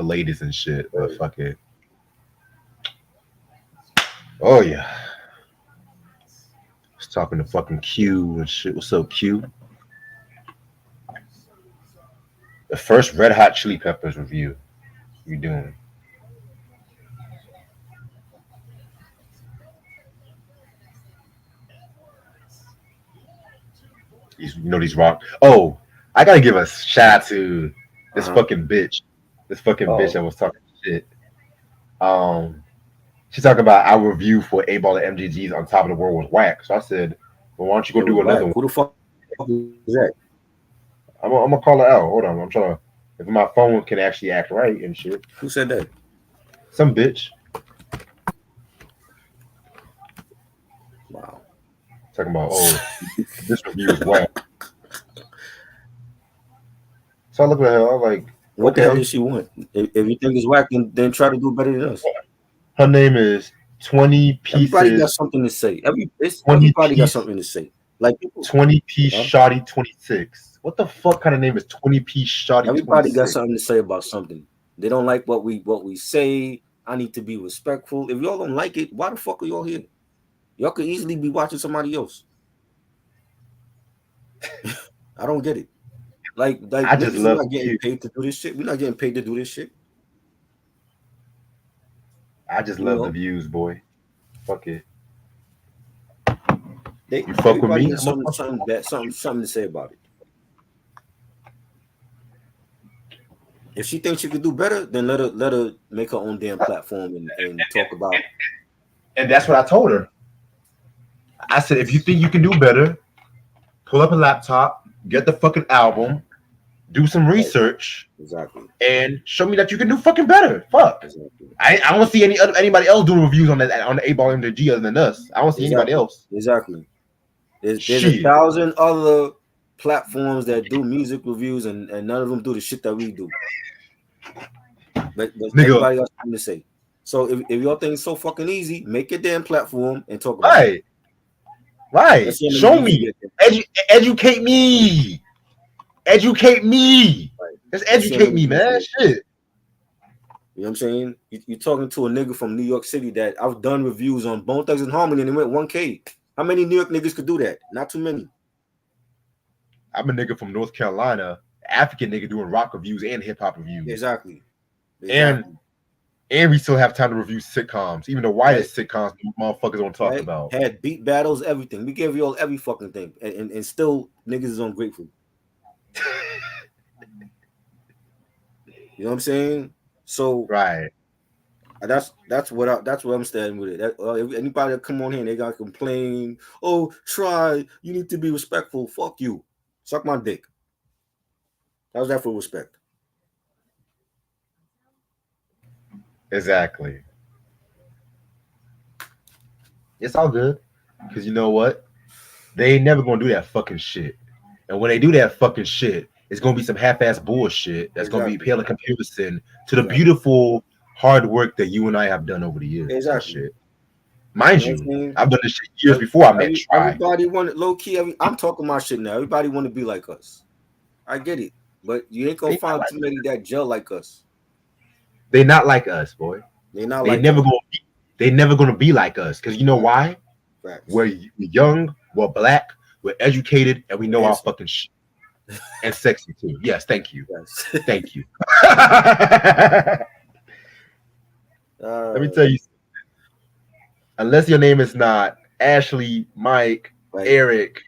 ladies and shit. But fuck it. Oh yeah. I was talking to fucking Q and shit. What's up, Q? The first Red Hot Chili Peppers review. You doing? These rock. Oh, I gotta give a shout out to this fucking bitch. This fucking bitch that was talking shit. Um, she's talking about our review for A Ball and MGG's On Top of the World was whack. So I said, well, why don't you go do another one? Who the fuck is that? I'm gonna call her out. Hold on, I'm trying to. If my phone can actually act right and shit. Who said that? Some bitch. Wow. Talking about this review is whack. So I look at her. I'm like, what the hell does she want? If you think it's whack, then try to do better than us. Her name is 20 Pieces. Everybody got something to say. Everybody got something to say. Like 20-piece Shotty 26. What the fuck kind of name is 20-piece Shotty? Everybody 26? Got something to say about something. They don't like what we say. I need to be respectful. If y'all don't like it, why the fuck are y'all here? Y'all could easily be watching somebody else. I don't get it. Like I just love not getting paid to do this shit. We're not getting paid to do this shit. I just love the views, boy. Fuck it. You fuck with me? Something to say about it. If she thinks she could do better, then let her make her own damn platform and talk about. And that's what I told her. I said, if you think you can do better, pull up a laptop, get the fucking album, do some research, exactly, and show me that you can do fucking better. Fuck. Exactly. I don't see anybody else doing reviews on the A Ball MGG other than us. I don't see anybody else. Exactly. There's 1,000 other platforms that do music reviews, and none of them do the shit that we do. But everybody got something to say. So if y'all think it's so fucking easy, make your damn platform and talk about it. Right. Show me. Educate me. Educate me. Right. Just educate me, man. Shit. You know what I'm saying? You're talking to a nigga from New York City that I've done reviews on Bone Thugs and Harmony and it went 1K. How many New York niggas could do that? Not too many. I'm a nigga from North Carolina, African nigga doing rock reviews and hip hop reviews. Exactly. And we still have time to review sitcoms, even the whitest sitcoms motherfuckers don't talk about. Had beat battles, everything. We gave you all every fucking thing, and still niggas is ungrateful. You know what I'm saying? So right. That's what I'm standing with it. Anybody that come on here and they gotta complain, oh, try, you need to be respectful. Fuck you. Suck my dick. How's that for respect? Exactly. It's all good. Because you know what? They ain't never gonna do that fucking shit. And when they do that fucking shit, it's gonna be some half-ass bullshit that's gonna be pale in comparison to the beautiful hard work that you and I have done over the years. Exactly. Shit. Mind you, I've done this shit years before I met Try. Everybody wanted low key. I'm talking my shit now. Everybody want to be like us. I get it, but you ain't gonna find too many that gel like us. They not like us, boy. They not. They never gonna be. They never gonna be like us. Cause you know why? Facts. We're young, we're black, we're educated, and we know our fucking shit. And sexy too. Yes, thank you. Yes. Thank you. Let me tell you. Unless your name is not Ashley, Mike, Eric,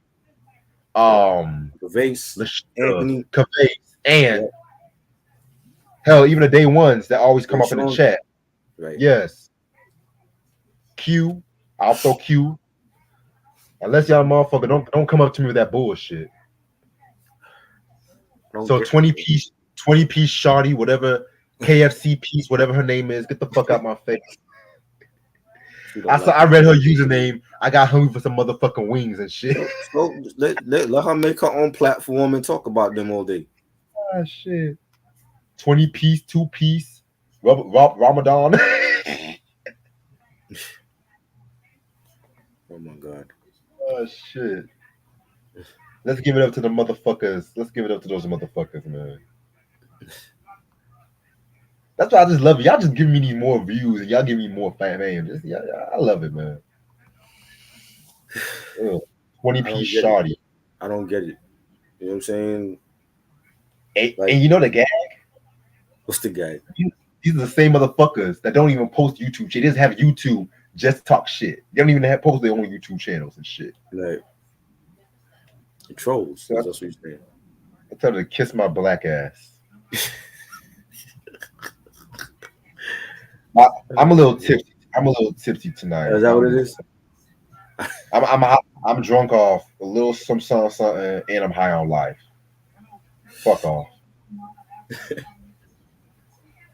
Cavase, Anthony, and hell, even the day ones that always come up in the chat. Right. Yes. Q, I'll throw Q. Unless y'all motherfucker don't come up to me with that bullshit. So 20-piece Shawty, whatever KFC piece, whatever her name is, get the fuck out my face. I read her username. I got hungry for some motherfucking wings and shit. So let her make her own platform and talk about them all day. Ah shit. 20-piece, 2-piece, Ramadan. Oh my god. Oh shit. Let's give it up to the motherfuckers. Let's give it up to those motherfuckers, man. That's why I just love it. Y'all just give me these more views and y'all give me more fame. Just, yeah, I love it, man. 20-piece shawty. I don't get it. You know what I'm saying? And you know the gag? What's the gag? These are the same motherfuckers that don't even post YouTube shit. They just have YouTube just talk shit. They don't even post their own YouTube channels and shit. Like trolls. So that's what you're saying. I tell them to kiss my black ass. I'm a little tipsy. I'm a little tipsy tonight. Is that what it is? I'm drunk off a little something, and I'm high on life. Fuck off.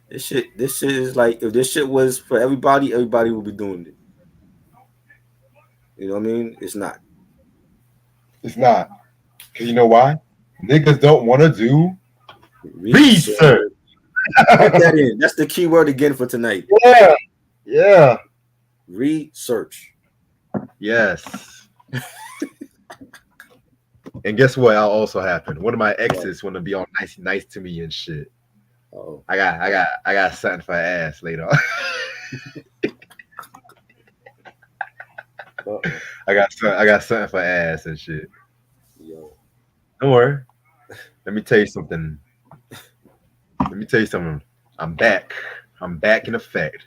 This shit is like, if this shit was for everybody would be doing it. You know what I mean? It's not. It's not. Cause you know why? Niggas don't want to do research. Put that in. That's the key word again for tonight. Yeah. Research. Yes. And guess what? I'll also happen. One of my exes want to be all nice to me and shit. Oh, I got something for her ass later. I got something for ass and shit. Yo. Don't worry. Let me tell you something. I'm back. I'm back in effect.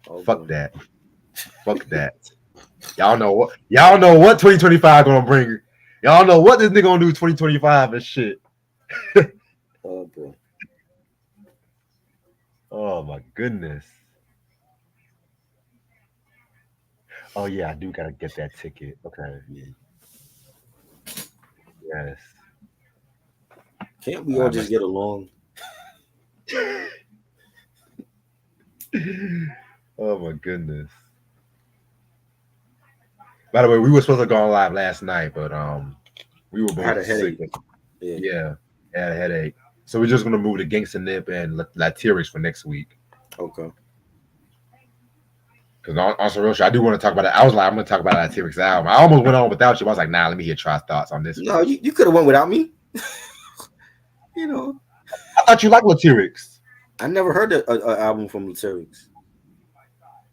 Oh, Fuck that. Fuck that. Y'all know what 2025 gonna bring. Y'all know what this nigga gonna do 2025 and shit. Oh boy. Oh my goodness. Oh yeah, I do gotta get that ticket. Okay. Yes. Can't we all just get along? Oh my goodness. By the way, we were supposed to go on live last night, but we were both sick. Yeah, I had a headache. So we're just gonna move to Gangsta Nip and Latyrix for next week. Okay. Because on some real shit, I do want to talk about it. I was like, I'm gonna talk about Latyrix album. I almost went on without you. I was like, nah, let me hear Try's thoughts on this. No, you could have went without me. You know. I thought you liked Latyrix. I never heard an album from Latyrix.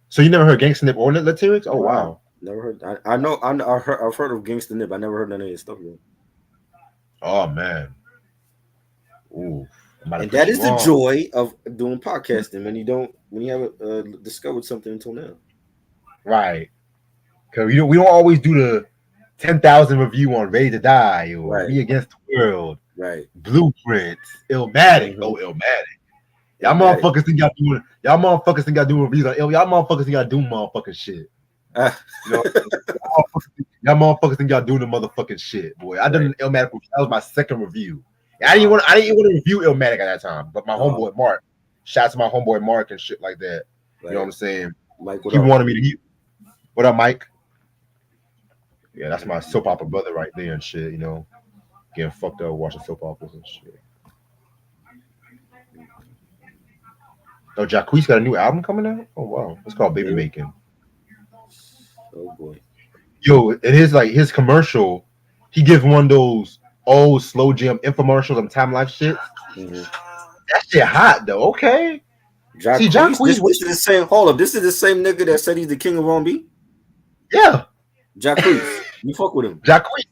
So you never heard Gangsta Nip or Latyrix? Oh wow. Never heard. I've heard of Gangsta Nip. I never heard none of his stuff yet. Oh man. Ooh. And that is the joy of doing podcasting when you haven't discovered something until now. Right. Because we don't always do the 10,000 review on Ready to Die or Me Against the World. Right. Blueprints. Illmatic. Mm-hmm. Oh, Illmatic. Y'all motherfuckers think y'all doing reviews on Y'all motherfuckers think y'all doing motherfucking shit. You know, y'all motherfuckers think y'all doing the motherfucking shit, boy. I done an Illmatic review. That was my second review. I didn't even want to review Illmatic at that time, but my homeboy Mark, shout out to my homeboy Mark and shit like that. Right. You know what I'm saying? Mike, he wanted me to. What up, Mike? Yeah, that's my soap opera brother right there and shit. You know, getting fucked up watching soap operas and shit. Oh, Jacquees got a new album coming out. Oh wow, it's called Baby Making. Oh boy. Yo, it is like his commercial. He gives one of those old slow jam infomercials on Time Life shit. Mm-hmm. That shit hot though. Okay. See, Jacquees, this is the same. Hold up, this is the same nigga that said he's the king of R&B. Yeah. Jacquees, you fuck with him. Jacquees.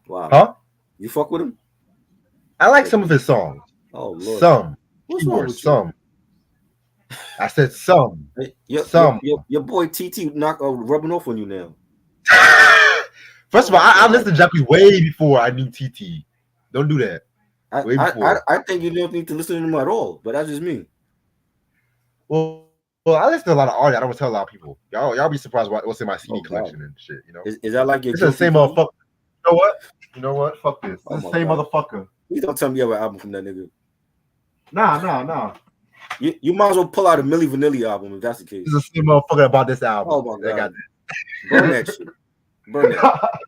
Wow. Huh? You fuck with him? I like some of his songs. Oh Lord. Some. What's wrong with some? I said some. Some. Your boy TT rubbing off on you now. First of all, I listened to Jacquees way before I knew TT. Don't do that. I think you don't need to listen to him at all, but that's just me. Well, I listen to a lot of artists. I don't tell a lot of people. Y'all be surprised what's in my CD collection and shit. You know, is that like your? It's the same motherfucker. You know what? Fuck this. It's the same motherfucker. You don't tell me you have an album from that nigga. Nah. You might as well pull out a Milli Vanilli album if that's the case. It's the same motherfucker about this album. Oh my god! Burn that shit. Burn that.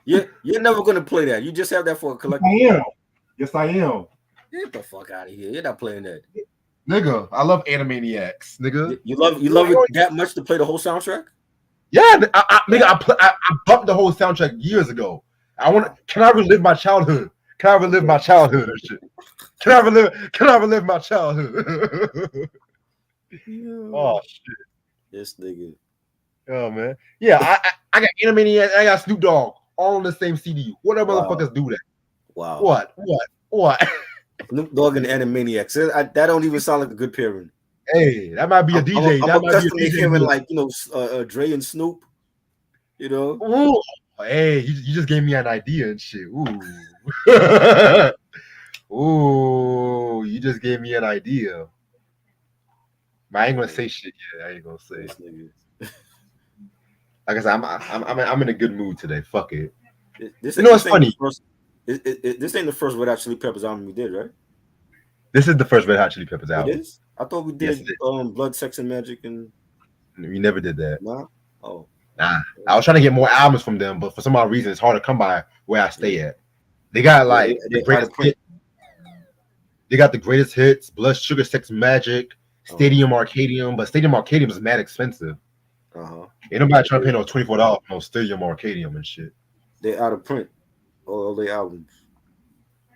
You're never gonna play that. You just have that for a collection. I am. Yes, I am. Get the fuck out of here. You're not playing that. Nigga, I love Animaniacs, nigga. You love it that much to play the whole soundtrack? Yeah, nigga, I bumped the whole soundtrack years ago. Can I relive my childhood? Can I relive my childhood and shit? Can I relive? Can I relive my childhood? Oh shit! This nigga. Oh man, yeah. I got Animaniacs. I got Snoop Dogg all on the same CD. What other motherfuckers do that? Wow. What? Snoop Dogg and Animaniacs. That don't even sound like a good pairing. Hey, that might be a DJ. I'm That might be a accustomed to DJ. hearing like Dre and Snoop. You know. Ooh. Hey, you just gave me an idea and shit. Ooh. Ooh, you just gave me an idea. But I ain't gonna say shit yet. I ain't gonna say. Like I said, I'm in a good mood today. Fuck it. It's funny. This ain't the first Red Hot Chili Peppers album we did, right? This is the first Red Hot Chili Peppers album. It is? I thought we did Blood, Sex, and Magic and. We never did that. Nah. Oh. Nah. I was trying to get more albums from them, but for some odd reason, it's hard to come by where I stay at. They got like the greatest hits. They got the greatest hits: Blood, Sugar, Sex, Magic, Stadium Arcadium. But Stadium Arcadium is mad expensive. Ain't nobody trying to pay no $24 for no Stadium Arcadium and shit. They out of print. All their albums.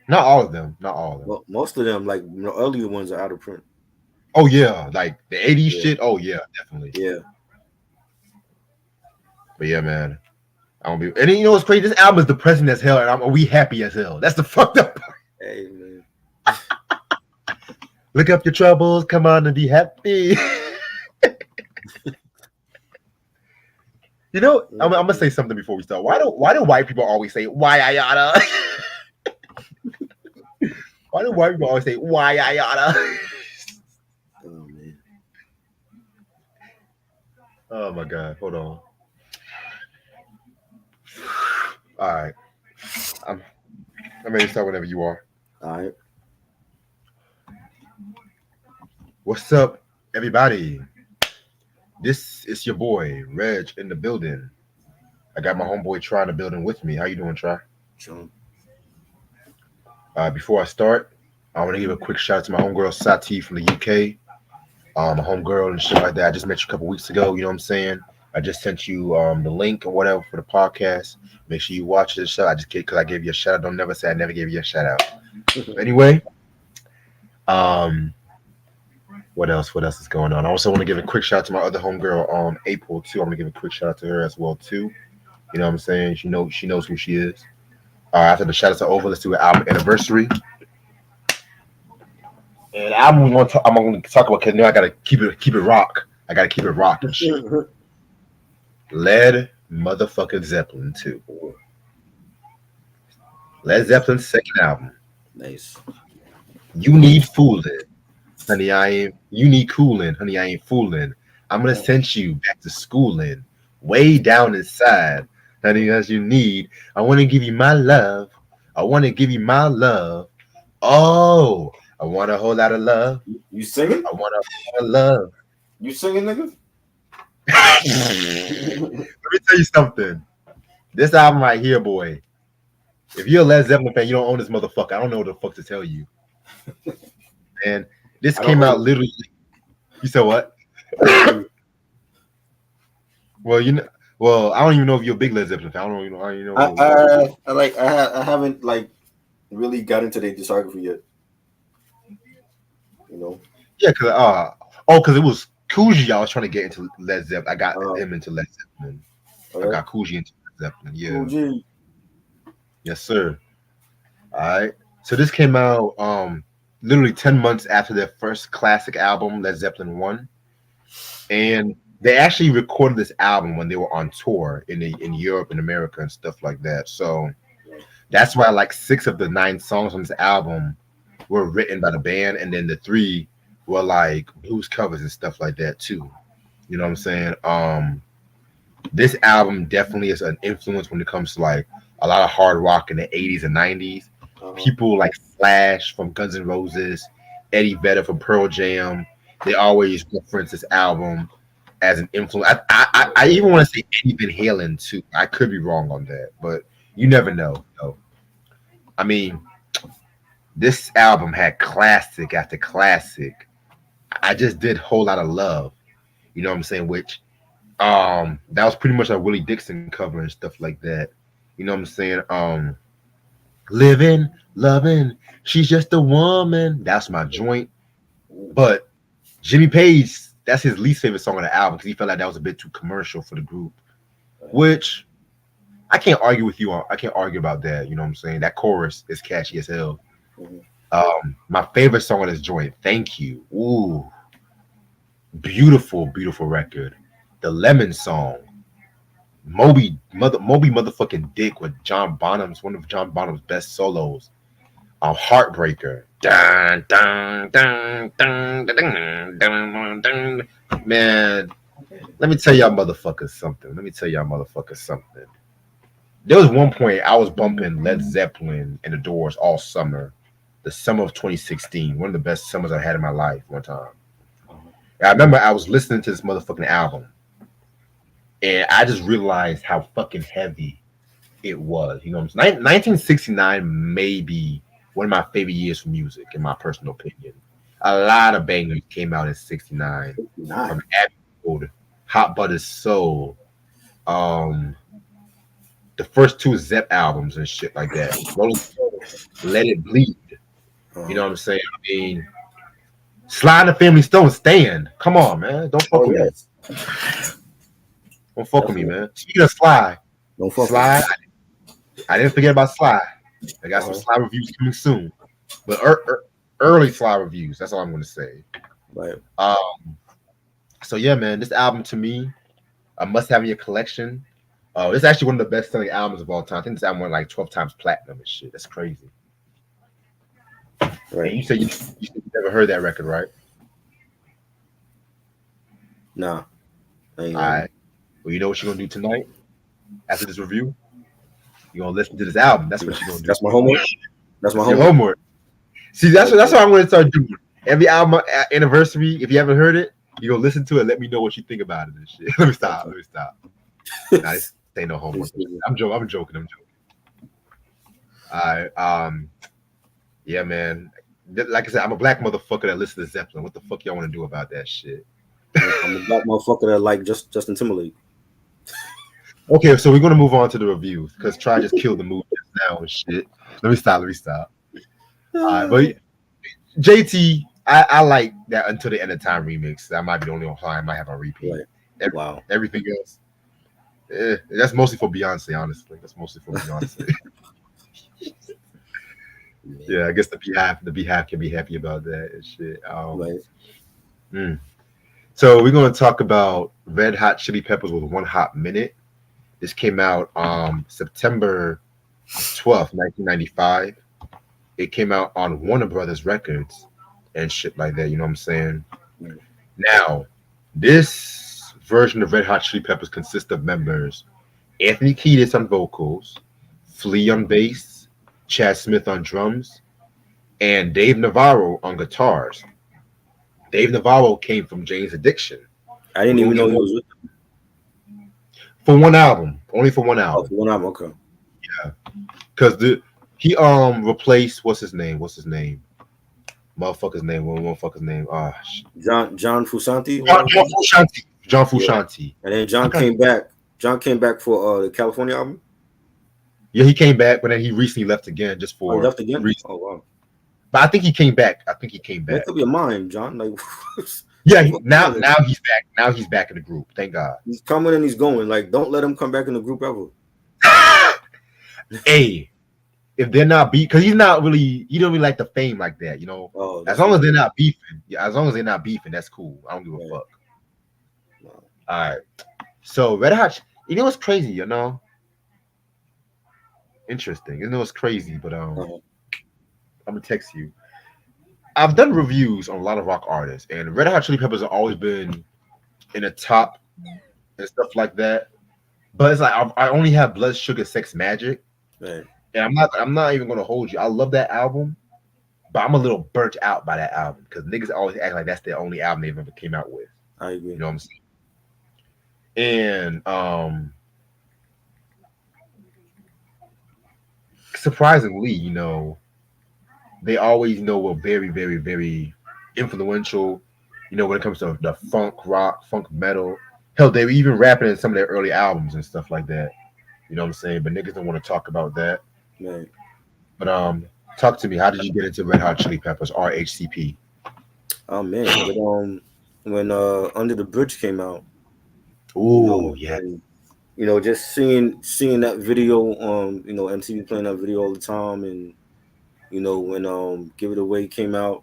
Not all of them. Not all of them. Well, most of them, like the earlier ones, are out of print. Oh yeah, like the '80s shit. Oh yeah, definitely. Yeah. But yeah, man. I don't be. And you know what's crazy? This album is depressing as hell, and we happy as hell. That's the fucked up part. Hey man. Look up your troubles. Come on and be happy. You know, I'm gonna say something before we start. Why do white people always say why I oughta? Why do white people always say why I oughta? Oh man. Oh my god. Hold on. All right. I'm ready to start whenever you are. All right. What's up, everybody? This is your boy, Reg, in the building. I got my homeboy Try in the building with me. How you doing, Try? Sure. Before I start, I want to give a quick shout out to my homegirl, Sati from the UK. My homegirl and shit like that. I just met you a couple weeks ago, you know what I'm saying? I just sent you the link or whatever for the podcast. Make sure you watch this show. I just kidding because I gave you a shout out. Don't never say I never gave you a shout out. Anyway, what else is going on? I also want to give a quick shout out to my other homegirl, April too. I'm gonna give a quick shout out to her as well too. You know what I'm saying? She knows who she is. After the shout outs are over, let's do an album anniversary. And the album I'm gonna talk about because now I gotta keep it rock. I gotta keep it rock and shit. Led motherfucking Zeppelin 2. Led Zeppelin's second album. Nice. You need fooling. Honey, you need cooling. Honey, I ain't fooling. I'm gonna send you back to schooling. Way down inside. Honey, as you need. I wanna give you my love. I wanna give you my love. Oh, I want a whole lot of love. You singing? I want a whole lot of love. You singing, nigga? Let me tell you something. This album right here, boy. If you're a Led Zeppelin fan, you don't own this motherfucker. I don't know what the fuck to tell you. And this came out literally. You said what? Well, I don't even know if you're a big Led Zeppelin fan. I don't even know. I haven't like really got into their discography yet. You know? Yeah, because it was Coogee. I was trying to get into Led Zeppelin. I got him into Led Zeppelin. I got Coogee into Led Zeppelin. Yeah. Coogee. Yes, sir. All right. So this came out literally 10 months after their first classic album, Led Zeppelin 1. And they actually recorded this album when they were on tour in Europe and America and stuff like that. So that's why like 6 of the 9 songs on this album were written by the band, and then the 3 were like blues covers and stuff like that too. You know what I'm saying? This album definitely is an influence when it comes to like a lot of hard rock in the 80s and 90s. People like Slash from Guns N' Roses, Eddie Vedder from Pearl Jam, they always reference this album as an influence. I even want to say Eddie Van Halen too. I could be wrong on that, but you never know. So, I mean, this album had classic after classic. I just did Whole Lot of Love. You know what I'm saying? Which that was pretty much a Willie Dixon cover and stuff like that. You know what I'm saying? Living, loving, she's just a woman. That's my joint. But Jimmy Page, that's his least favorite song on the album because he felt like that was a bit too commercial for the group. Which I can't argue with you on. I can't argue about that. You know what I'm saying? That chorus is catchy as hell. My favorite song on this joint, Thank You. Ooh. Beautiful, beautiful record. The Lemon Song. Moby motherfucking Dick with John Bonham's one of John Bonham's best solos. Heartbreaker. Dun, dun, dun, dun, dun, dun, dun, dun. Man, let me tell y'all motherfuckers something. There was one point I was bumping Led Zeppelin and the Doors all summer. The summer of 2016. One of the best summers I had in my life one time. And I remember I was listening to this motherfucking album. And I just realized how fucking heavy it was. You know what I'm saying? 1969 may be one of my favorite years for music, in my personal opinion. A lot of bangers came out in 69. From Abbey Road, Hot Butter Soul, the first two Zepp albums and shit like that. Let It Bleed. You know what I'm saying? I mean, Sly and the Family Stone, Stand. Come on, man. Don't fuck with me. Don't fuck with me, man. Speaking of Sly, Sly, I didn't forget about Sly. I got some Sly reviews coming soon, but early Sly reviews. That's all I'm going to say. Right. So yeah, man, this album to me, a must-have in your collection. It's actually one of the best-selling albums of all time. I think this album went like 12 times platinum and shit. That's crazy. Right. And you said you never heard that record, right? No. All right. Well, you know what you're gonna do tonight after this review? You're gonna listen to this album. That's what you're gonna do. That's my homework. That's my homework. See, that's what I'm gonna start doing. Every album anniversary, if you haven't heard it, you gonna listen to it. Let me know what you think about it and shit. Let me stop. Nah, this ain't no homework. I'm joking. All right. Yeah, man. Like I said, I'm a black motherfucker that listens to Zeppelin. What the fuck y'all want to do about that shit? I'm a black motherfucker that like Justin Timberlake. Okay, so we're gonna move on to the reviews because Try just killed the movie just now and shit. Let me stop. All right, but JT, I like that Until the End of Time remix. That might be the only one I might have on repeat. Right. Everything else, that's mostly for Beyonce. Honestly, that's mostly for Beyonce. Yeah, I guess the Beehive can be happy about that and shit. Right. So we're gonna talk about Red Hot Chili Peppers with 1 Hot Minute. This came out September 12th, 1995. It came out on Warner Brothers Records and shit like that. You know what I'm saying? Right. Now, this version of Red Hot Chili Peppers consists of members Anthony Kiedis on vocals, Flea on bass, Chad Smith on drums, and Dave Navarro on guitars. Dave Navarro came from Jane's Addiction. I didn't even know he was with them. For one album. Only for one album. Oh, for one album, okay. Yeah. Because he replaced what's his name? Motherfucker's name. John Frusciante. John Frusciante. Yeah. And then John came back. John came back for the California album. Yeah, he came back, but then he recently left again just for left again. Reason. Oh wow. But I think he came back. That could be a mine, John. Like, yeah, now he's back. Now he's back in the group. Thank God. He's coming and he's going. Like, don't let him come back in the group ever. Hey, if they're not because he don't really like the fame like that, you know. Oh, as long as they're not beefing, that's cool. I don't give a fuck. No. All right. So Red Hot, you know what's crazy, you know? Interesting. You know what's crazy, but I'm gonna text you. I've done reviews on a lot of rock artists, and Red Hot Chili Peppers have always been in the top and stuff like that. But it's like I only have Blood Sugar Sex Magic, right. And I'm not even gonna hold you. I love that album, but I'm a little burnt out by that album because niggas always act like that's the only album they've ever came out with. I agree. You know what I'm saying? And surprisingly, you know, they always were very, very, very influential, you know, when it comes to the funk rock, funk metal. Hell, they were even rapping in some of their early albums and stuff like that. You know what I'm saying? But niggas don't want to talk about that. Right. But talk to me. How did you get into Red Hot Chili Peppers or HCP? Oh man, but when Under the Bridge came out, you Oh know, yeah, and just seeing that video, MTV playing that video all the time, and when Give It Away came out,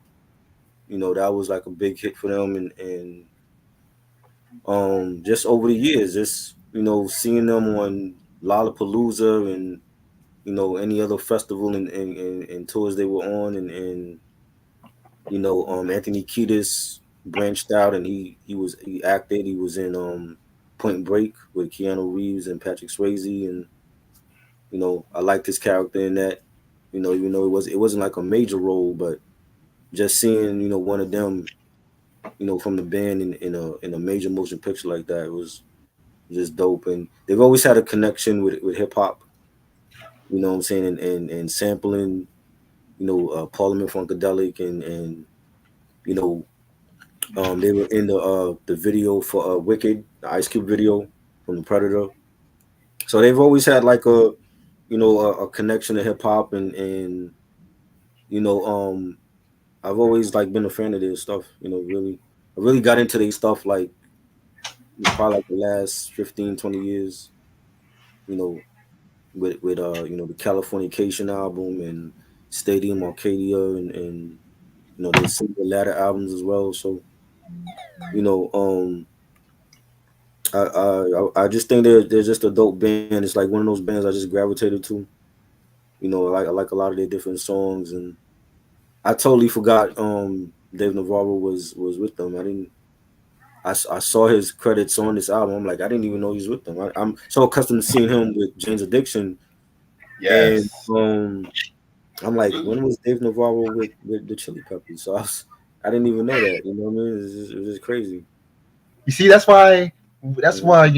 that was like a big hit for them, and just over the years, just seeing them on Lollapalooza and any other festival and tours they were on, and Anthony Kiedis branched out, and he acted. He was in Point Break with Keanu Reeves and Patrick Swayze, and I liked his character in that. Even though it wasn't like a major role, but just seeing one of them from the band in a major motion picture like that was just dope. And they've always had a connection with hip hop. You know what I'm saying, and sampling Parliament Funkadelic, and you know they were in the video for Wicked, the Ice Cube video from the Predator. So they've always had like a connection to hip hop, and you know I've always like been a fan of their stuff. Really, I really got into their stuff like probably like the last 15, 20 years. You know, with the Californication album and Stadium Arcadia, and their single ladder albums as well. So you know I just think they're just a dope band. It's like one of those bands I just gravitated to. I like a lot of their different songs, and I totally forgot Dave Navarro was with them. I saw his credits on this album. I'm like, I didn't even know he was with them. I'm so accustomed to seeing him with Jane's Addiction, and yes. I'm like, when was Dave Navarro with the Chili Peppers? So I didn't even know that. You know what I mean? It was just crazy. You see, that's Mhm. why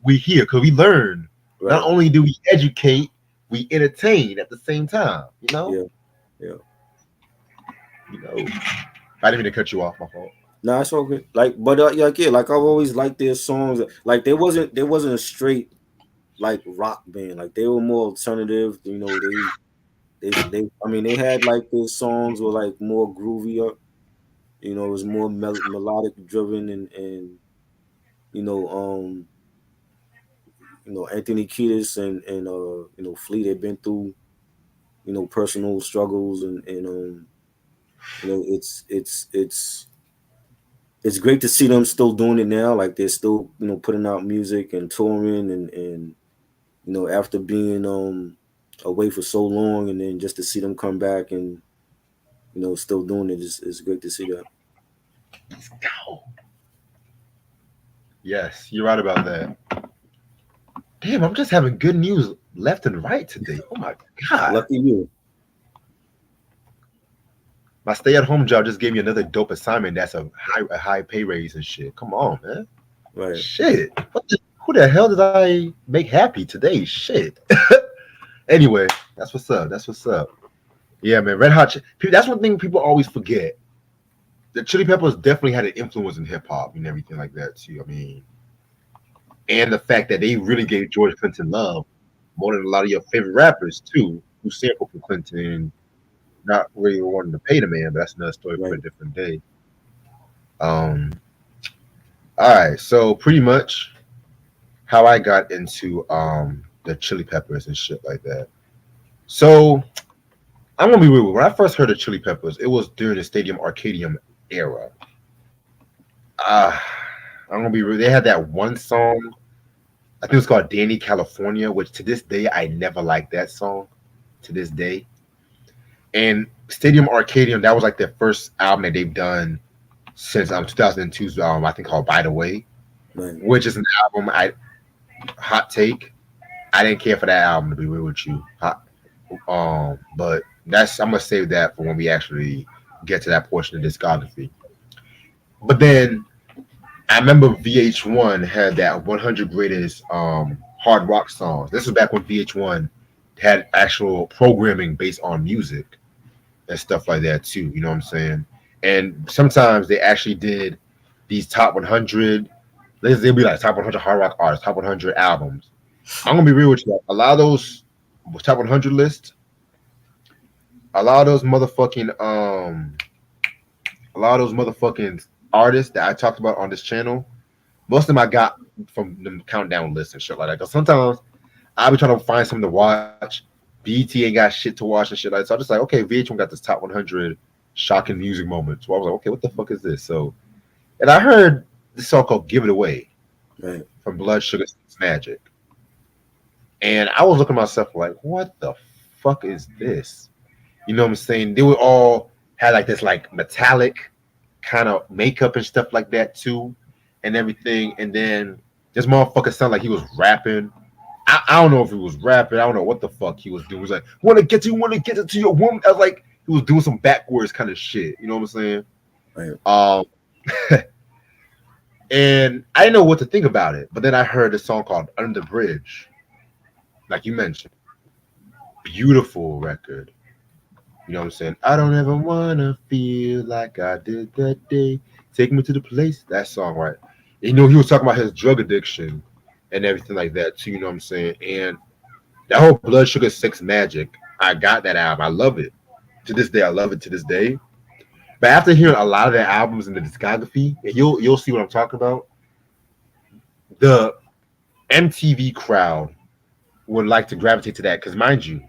we here because we learn. Not Right. only do we educate, we entertain at the same time. Yeah. Yeah. You know. I didn't mean to cut you off. My fault. No, it's all good. Like, but like I've always liked their songs. Like, they wasn't a straight like rock band. Like, they were more alternative. I mean, they had like their songs were like more groovier. It was more melodic driven, and you know, um, Anthony Kiedis and Fleet had been through personal struggles, and it's great to see them still doing it now. Like, they're still putting out music and touring, and after being away for so long, and then just to see them come back and still doing it is great to see that. Yes, you're right about that. Damn, I'm just having good news left and right today. Oh my god. Lucky you. My stay-at-home job just gave me another dope assignment. That's a high pay raise and shit. Come on, man. Right. Shit. Who the hell did I make happy today? Shit. Anyway, that's what's up. That's what's up. Yeah, man. Red Hot. That's one thing people always forget. The Chili Peppers definitely had an influence in hip hop and everything like that too. I mean, and the fact that they really gave George Clinton love more than a lot of your favorite rappers too, who sampled from Clinton and not really wanting to pay the man. But that's another story for Right. a different day. Um. All right. So pretty much how I got into the Chili Peppers and shit like that. So I'm gonna be real. When I first heard of Chili Peppers, it was during the Stadium Arcadium era. Ah, I'm gonna be real. They had that one song. I think it was called Danny California, which to this day I never liked that song. To this day, and Stadium Arcadium, that was like their first album that they've done since 2002's I think called By the Way, Right. which is an album I hot take. I didn't care for that album to be real with you. But I'm gonna save that for when we actually get to that portion of discography. But then I remember VH1 had that 100 greatest hard rock songs. This was back when VH1 had actual programming based on music and stuff like that too. You know what I'm saying? And sometimes they actually did these top 100. They'll be like top 100 hard rock artists, top 100 albums. I'm gonna be real with you. A lot of those top 100 lists, a lot of those motherfucking a lot of those motherfucking artists that I talked about on this channel, most of them I got from the countdown list and shit like that. Because sometimes I'll be trying to find something to watch. BT ain't got shit to watch and shit like that. So I'm just like, okay, VH1 got this top 100 shocking music moments. So I was like, okay, what the fuck is this? So, and I heard this song called "Give It Away" Right. from Blood Sugar Sex Magic, and I was looking at myself like, what the fuck is this? You know what I'm saying? They were all had like this like metallic kind of makeup and stuff like that too, and everything. And then this motherfucker sounded like he was rapping. I don't know if he was rapping. I don't know what the fuck he was doing. He was like, want to get it to your woman. I was like, he was doing some backwards kind of shit. You know what I'm saying? Right. And I didn't know what to think about it. But then I heard a song called Under the Bridge, like you mentioned. Beautiful record. You know what I'm saying? I don't ever wanna feel like I did that day. Take me to the place. That song, right? You know, he was talking about his drug addiction and everything like that too. You know what I'm saying? And that whole Blood Sugar Sex Magic, I got that album. I love it. To this day, I love it to this day. But after hearing a lot of their albums in the discography, and you'll see what I'm talking about. The MTV crowd would like to gravitate to that because, mind you,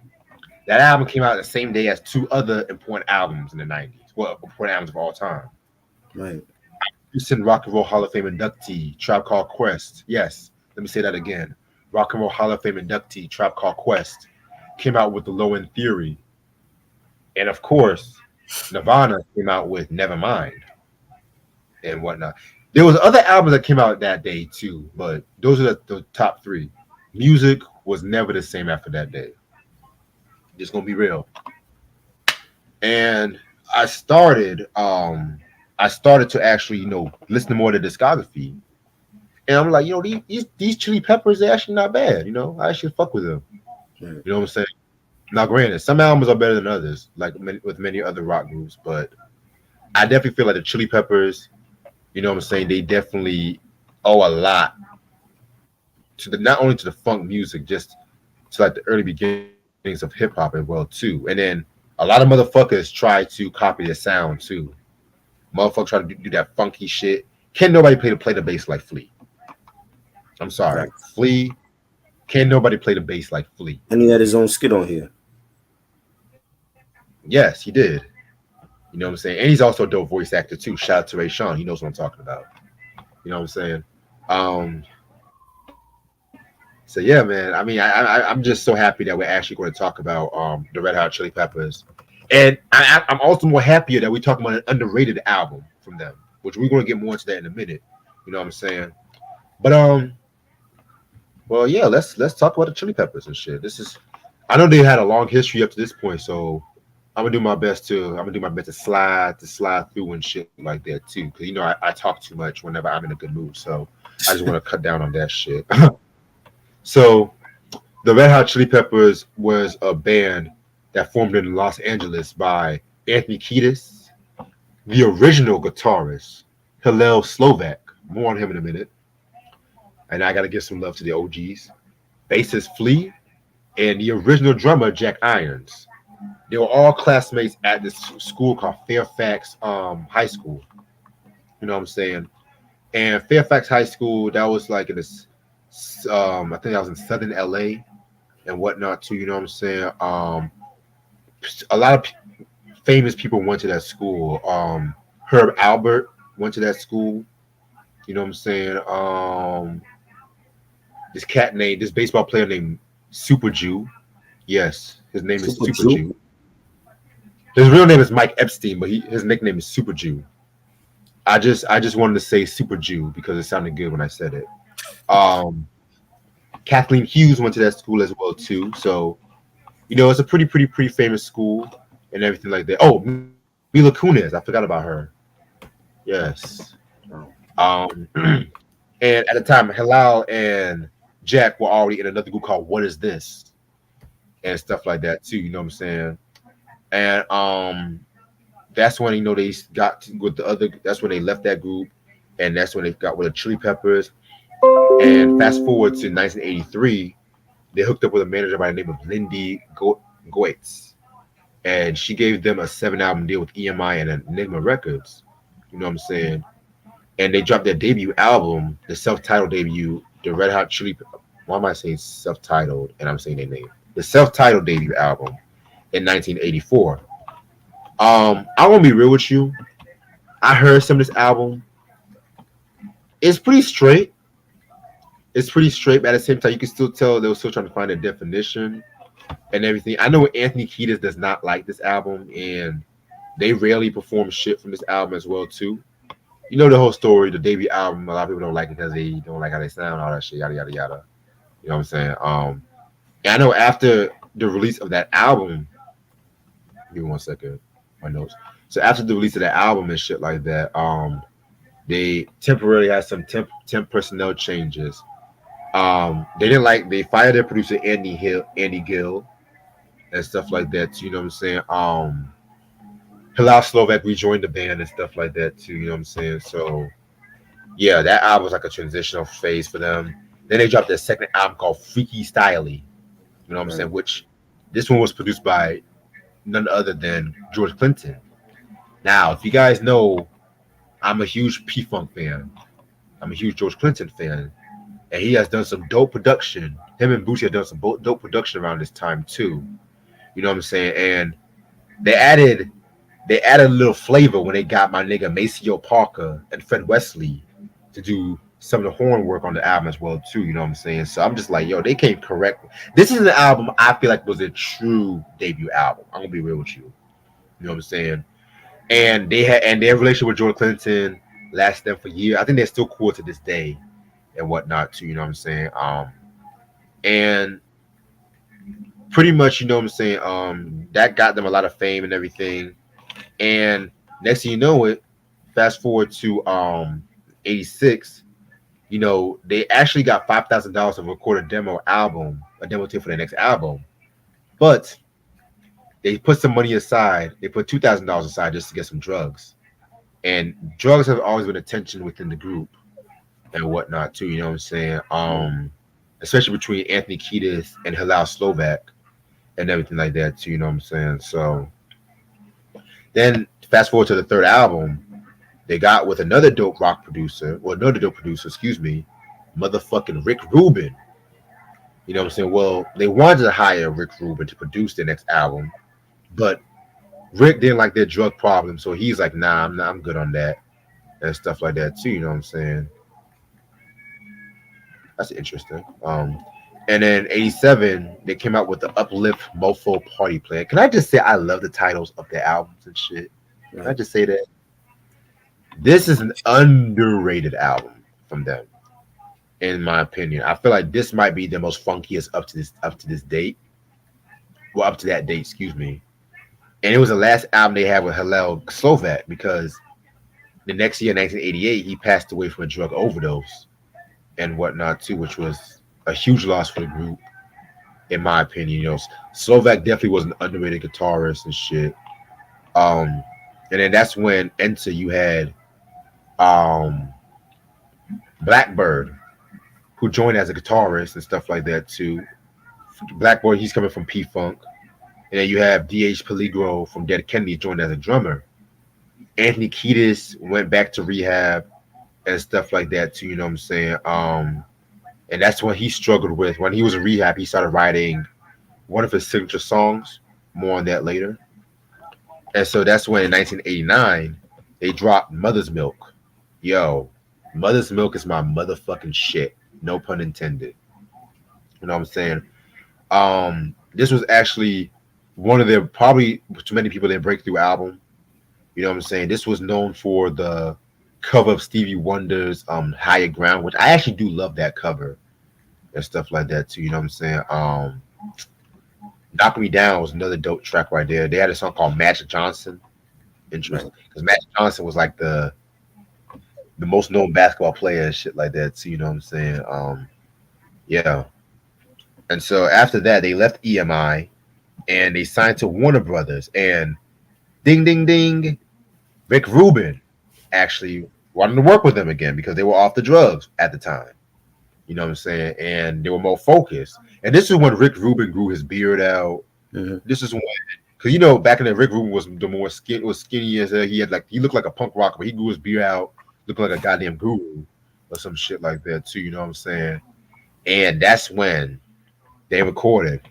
that album came out the same day as two other important albums in the 90s. Well, important albums of all time. Right. Recent Rock and Roll Hall of Fame inductee, Tribe Called Quest. Yes, let me say that again. Rock and Roll Hall of Fame inductee, Tribe Called Quest, came out with The Low End Theory. And of course, Nirvana came out with Nevermind and whatnot. There was other albums that came out that day too, but those are the top three. Music was never the same after that day. Just gonna be real. And I started to actually, listen to more of the discography. And I'm like, these Chili Peppers, they're actually not bad, I actually fuck with them. Right. You know what I'm saying? Now granted, some albums are better than others, like with many other rock groups, but I definitely feel like the Chili Peppers, you know what I'm saying, they definitely owe a lot to the not only to the funk music, just to like the early beginnings of hip hop as well too. And then a lot of motherfuckers try to copy their sound too. Motherfuckers try to do that funky shit. Can't nobody play the bass like Flea. I'm sorry. Right. Flea, can't nobody play the bass like Flea. And he had his own skit on here. Yes, he did. You know what I'm saying? And he's also a dope voice actor too. Shout out to Ray Sean. He knows what I'm talking about. You know what I'm saying? Um, so yeah, man. I mean, I'm just so happy that we're actually going to talk about the Red Hot Chili Peppers, and I'm also more happier that we're talking about an underrated album from them, which we're going to get more into that in a minute. You know what I'm saying? But well, yeah, let's talk about the Chili Peppers and shit. I know they had a long history up to this point, so I'm gonna do my best to slide through and shit like that too. Cause I talk too much whenever I'm in a good mood, so I just want to cut down on that shit. So the Red Hot Chili Peppers was a band that formed in Los Angeles by Anthony Kiedis, the original guitarist, Hillel Slovak. More on him in a minute. And I got to give some love to the OGs. Bassist Flea and the original drummer Jack Irons. They were all classmates at this school called Fairfax High School. You know what I'm saying? And Fairfax High School, that was like in this, I think that was in Southern LA and whatnot too. You know what I'm saying? A lot of famous people went to that school. Herb Albert went to that school. You know what I'm saying? This baseball player named Super Jew. Yes, his name is Super Jew. His real name is Mike Epstein, but his nickname is Super Jew. I just wanted to say Super Jew because it sounded good when I said it. Kathleen Hughes went to that school as well too. So, it's a pretty famous school and everything like that. Oh, Mila Kunis, I forgot about her. Yes. And at the time, Hillel and Jack were already in another group called What Is This? And stuff like that too, you know what I'm saying? And that's when they got with the other. That's when they left that group, and that's when they got with the Chili Peppers. And fast forward to 1983, they hooked up with a manager by the name of Lindy Goetz. and she gave them a 7 album deal with EMI and Enigma Records. You know what I'm saying? And they dropped their debut album, the self-titled debut, the Red Hot Chili. Why am I saying self-titled? And I'm saying their name. The self-titled debut album in 1984. I want to be real with you. I heard some of this album. It's pretty straight. It's pretty straight, but at the same time, you can still tell they were still trying to find a definition and everything. I know Anthony Kiedis does not like this album, and they rarely perform shit from this album as well too. You know the whole story, the debut album. A lot of people don't like it because they don't like how they sound, all that shit, yada yada yada. You know what I'm saying? And I know after the release of that album, give me 1 second, my notes. So after the release of that album and shit like that, they temporarily had some temp personnel changes. They didn't like they fired their producer Andy Gill, and stuff like that. You know what I'm saying? Hilal Slovak rejoined the band and stuff like that too. You know what I'm saying? So yeah, that album was like a transitional phase for them. Then they dropped their second album called Freaky Styley. You know what I'm saying? Which this one was produced by none other than George Clinton. Now, if you guys know, I'm a huge P Funk fan. I'm a huge George Clinton fan, and he has done some dope production. Him and Boosie have done some dope production around this time too. You know what I'm saying? And they added a little flavor when they got my nigga Maceo Parker and Fred Wesley to do some of the horn work on the album as well too. You know what I'm saying? So I'm just like, yo, they came correct. This is an album I feel like was a true debut album. I'm gonna be real with you. You know what I'm saying? And they had and their relationship with George Clinton lasted them for years. I think they're still cool to this day and whatnot too. You know what I'm saying? And pretty much, you know what I'm saying? That got them a lot of fame and everything. And next thing you know it, fast forward to 86, you know, they actually got $5,000 to record a demo tape for their next album. But they put some money aside, they put $2,000 aside just to get some drugs. And drugs have always been a tension within the group and whatnot too, you know what I'm saying? Especially between Anthony Kiedis and Hilal Slovak and everything like that too, you know what I'm saying? So then fast forward to the third album, they got with another dope producer, excuse me, motherfucking Rick Rubin. You know what I'm saying? Well, they wanted to hire Rick Rubin to produce their next album, but Rick didn't like their drug problem, so he's like, nah, I'm good on that and stuff like that too. You know what I'm saying? That's interesting. And then 87, they came out with the Uplift Mofo Party Plan. Can I just say I love the titles of their albums and shit? Can I just say that? This is an underrated album from them, in my opinion. I feel like this might be the most funkiest up to this date. Well, up to that date, excuse me. And it was the last album they had with Hillel Slovak because the next year, 1988, he passed away from a drug overdose and whatnot too, which was a huge loss for the group, in my opinion. You know, Slovak definitely was an underrated guitarist and shit. And then that's when Enter you had Blackbird, who joined as a guitarist and stuff like that too. Blackbird, he's coming from P Funk. And then you have D.H. Peligro from Dead Kennedy joined as a drummer. Anthony Kiedis went back to rehab and stuff like that too, you know what I'm saying? And that's when he struggled with. When he was in rehab, he started writing one of his signature songs. More on that later. And so that's when in 1989, they dropped Mother's Milk. Yo, Mother's Milk is my motherfucking shit. No pun intended. You know what I'm saying? This was actually one of their, probably to many people, their breakthrough album. You know what I'm saying? This was known for the cover of Stevie Wonder's Higher Ground, which I actually do love that cover and stuff like that too. You know what I'm saying? Knock Me Down was another dope track right there. They had a song called Magic Johnson. Interesting. Because Magic Johnson was like the most known basketball player and shit like that too. You know what I'm saying? Yeah. And so after that, they left EMI and they signed to Warner Brothers. And ding, ding, ding, Rick Rubin actually wanted to work with them again because they were off the drugs at the time. You know what I'm saying? And they were more focused. And this is when Rick Rubin grew his beard out. Mm-hmm. This is when Cause you know back in the Rick Rubin was the more skin was skinny as he had like he looked like a punk rocker, but he grew his beard out, looked like a goddamn guru or some shit like that too. You know what I'm saying? And that's when they recorded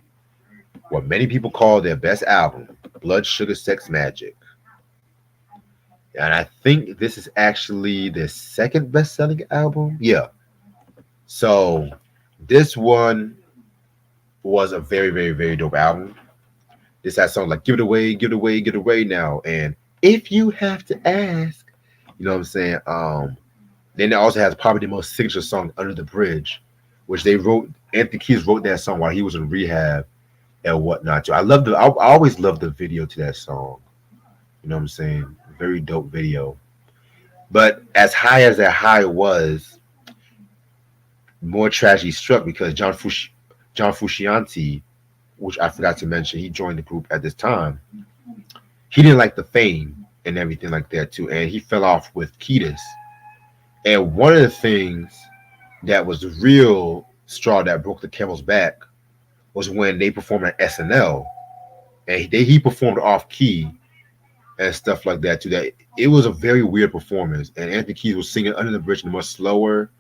what many people call their best album, Blood Sugar Sex Magic. And I think this is actually their second best selling album. Yeah. So this one was a very, very, very dope album. This has songs like Give It Away, Give It Away, Give It Away Now. And If You Have to Ask, you know what I'm saying? Then it also has probably the most signature song, Under the Bridge, which they wrote, Anthony Kiedis wrote that song while he was in rehab and whatnot. Too. I always loved the video to that song. You know what I'm saying? Very dope video. But as high as that high was, more tragedy struck because John Frusciante, which I forgot to mention, he joined the group at this time. He didn't like the fame and everything like that too, and he fell off with Kiedis. And one of the things that was the real straw that broke the camel's back was when they performed at SNL, and he performed off key and stuff like that too. That it was a very weird performance, and Anthony Kiedis was singing Under the Bridge much slower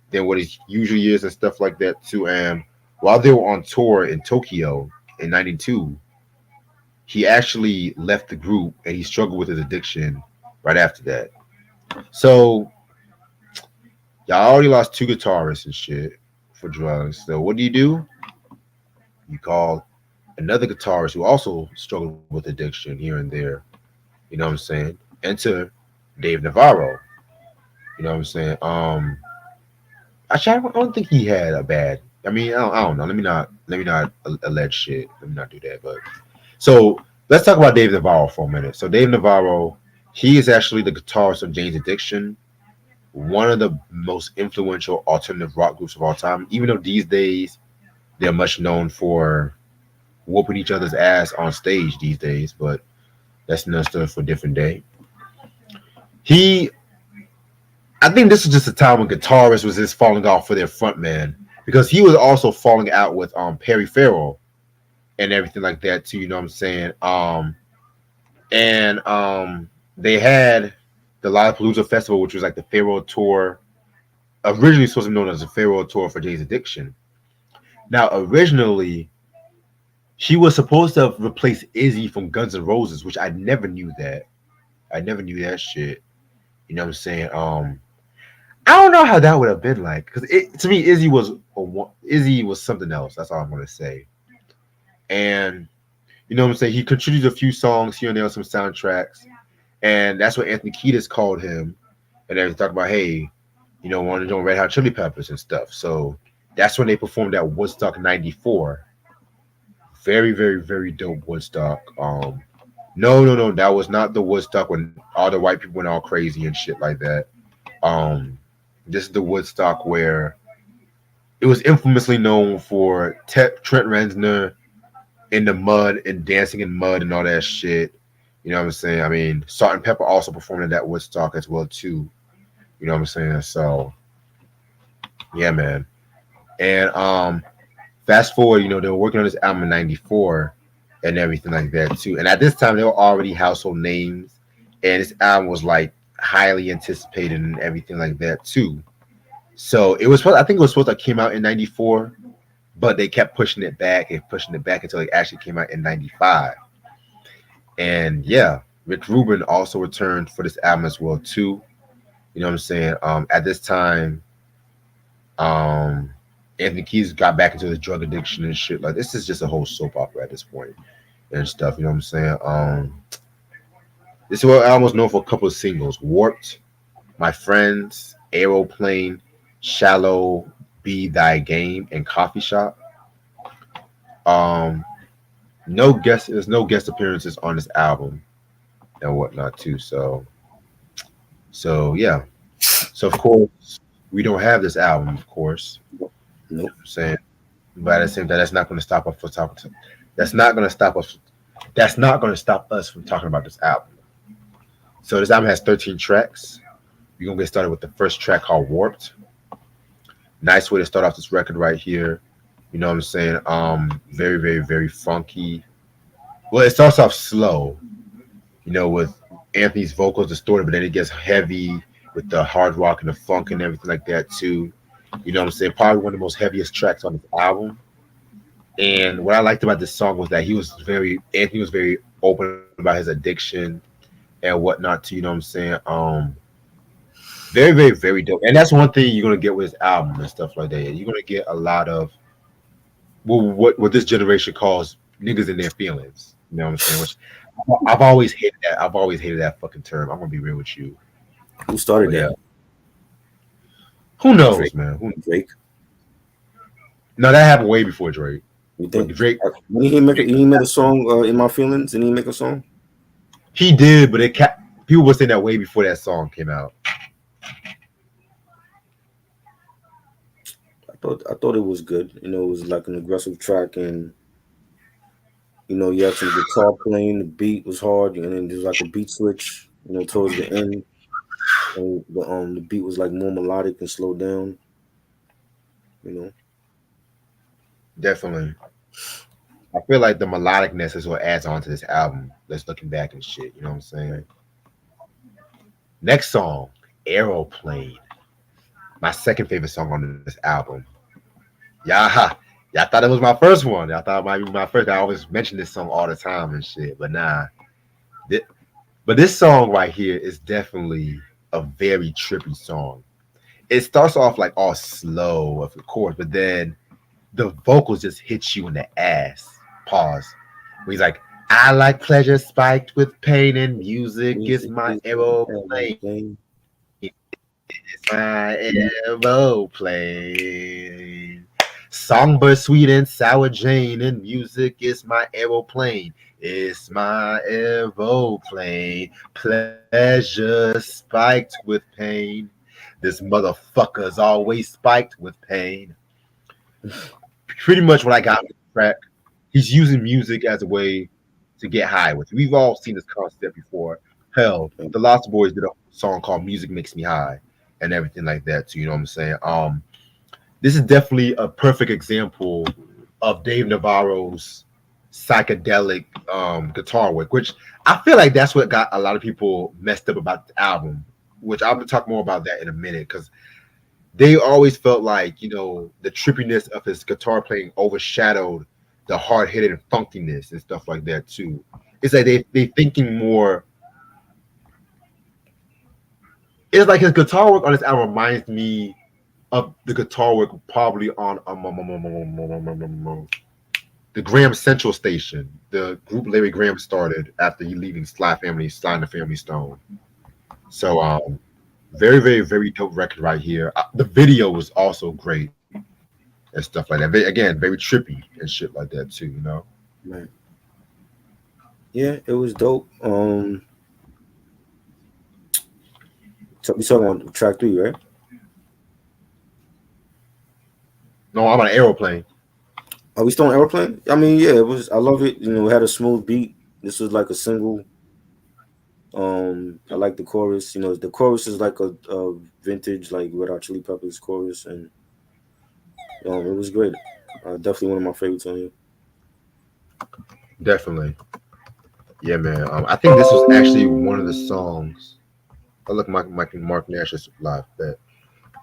than what it usually is and stuff like that too. And while they were on tour in Tokyo in '92, he actually left the group and he struggled with his addiction right after that. So y'all already lost two guitarists and shit for drugs. So what do? You call another guitarist who also struggled with addiction here and there. You know what I'm saying? Enter Dave Navarro. You know what I'm saying? Actually, I don't think he had a bad. I mean, I don't know. Let me not allege shit. Let me not do that. But so let's talk about Dave Navarro for a minute. So Dave Navarro, he is actually the guitarist of Jane's Addiction, one of the most influential alternative rock groups of all time. Even though these days they're much known for whooping each other's ass on stage these days, but that's another story for a different day. He I think this is just a time when guitarists was just falling off for their frontman because he was also falling out with Perry Farrell and everything like that too. You know what I'm saying? And they had the Lollapalooza Festival, which was like the farewell tour, originally supposed to be known as the farewell tour for Jay's Addiction. Now, originally, he was supposed to replace Izzy from Guns N' Roses, which I never knew that. I never knew that shit. You know what I'm saying? I don't know how that would have been like because to me Izzy was something else. That's all I'm gonna say. And you know what I'm saying? He contributed a few songs here and there, some soundtracks, and that's what Anthony Kiedis called him. And they talked about, hey, you know, want to join Red Hot Chili Peppers and stuff. So that's when they performed at Woodstock '94. Very, very, very dope Woodstock. No, that was not the Woodstock when all the white people went all crazy and shit like that. This is the Woodstock where it was infamously known for Trent Reznor in the mud and dancing in mud and all that shit. You know what I'm saying? I mean, Salt and Pepper also performed at that Woodstock as well too. You know what I'm saying? So, yeah, man. And fast forward, you know, they were working on this album in '94 and everything like that too. And at this time, they were already household names, and this album was like highly anticipated and everything like that too. So it was I think it was supposed to came out in '94, but they kept pushing it back and pushing it back until it actually came out in '95. And yeah, Rick Rubin also returned for this album as well too. You know what I'm saying? At this time, Anthony Kiedis got back into the drug addiction and shit. Like this is just a whole soap opera at this point and stuff. You know what I'm saying? This is what I was known for a couple of singles: "Warped," "My Friends," "Aeroplane," "Shallow," "Be Thy Game," and "Coffee Shop." Um, there's no guest appearances on this album and whatnot too. So yeah. So of course we don't have this album, of course. Nope. You know what I'm saying, but at the same time, that's not going to stop us from talking. That's not going to stop us. That's not going to stop us from talking about this album. So this album has 13 tracks. We're gonna get started with the first track called "Warped." Nice way to start off this record right here. You know what I'm saying? Very, very, very funky. Well, it starts off slow, with Anthony's vocals distorted, but then it gets heavy with the hard rock and the funk and everything like that too. You know what I'm saying? Probably one of the most heaviest tracks on this album. And what I liked about this song was that Anthony was very open about his addiction and whatnot too. You know what I'm saying? Very, very, very dope. And that's one thing you're gonna get with his album and stuff like that. You're gonna get a lot of what this generation calls niggas in their feelings. You know what I'm saying? Which I've always hated that. I've always hated that fucking term. I'm gonna be real with you. Who started But yeah, that? who knows, Drake. man? Drake. No, that happened way before Drake. You But think? Drake, When he made a song in my feelings? Didn't he make a song? he did, but people were saying that way before that song came out. I thought it was good. It was like an aggressive track, and you had some guitar playing. The beat was hard, and then there's like a beat switch. Towards the end, and the beat was like more melodic and slowed down. You know, Definitely. I feel like the melodicness is what adds on to this album. Let's looking back and shit. You know what I'm saying? Next song, Aeroplane. My second favorite song on this album. Yeah, y'all thought it was my first one. Y'all thought it might be my first. I always mention this song all the time and shit, but nah. Thi- But this song right here is definitely a very trippy song. It starts off like all slow, of course, but then the vocals just hit you in the ass. Pause. Where he's like, I like pleasure spiked with pain, and music is music my is aeroplane. everything. It's my aeroplane. Songbird sweet and sour Jane, and music is my aeroplane. It's my aeroplane. Pleasure spiked with pain. This motherfucker's always spiked with pain. Pretty much what I got with the track. He's using music as a way to get high with. We've all seen this concept before. Hell, the Lost Boys did a song called "Music Makes Me High" and everything like that too. You know what I'm saying? This is definitely a perfect example of Dave Navarro's psychedelic guitar work, which I feel like that's what got a lot of people messed up about the album. Which I'll talk more about that in a minute because they always felt like the trippiness of his guitar playing overshadowed the hard hitting funkiness and stuff like that too. It's like they thinking more. It's like his guitar work on this album reminds me of the guitar work probably on the Graham Central station, the group Larry Graham started after he leaving Sly and the Family Stone. So very, very, very dope record right here. The video was also great and stuff like that. Again, very trippy and shit like that too. Right. Yeah, it was dope. So we talking on track 3, right? No, I'm on an aeroplane. Are we still on Airplane? I mean, yeah, it was. I love it. It had a smooth beat. This was like a single. I like the chorus. The chorus is like a vintage like Red Hot Chili Peppers chorus, and it was great. Definitely one of my favorites on here. Definitely. Yeah, man. I think this was actually one of the songs. Oh, look, Mark Nash is live. That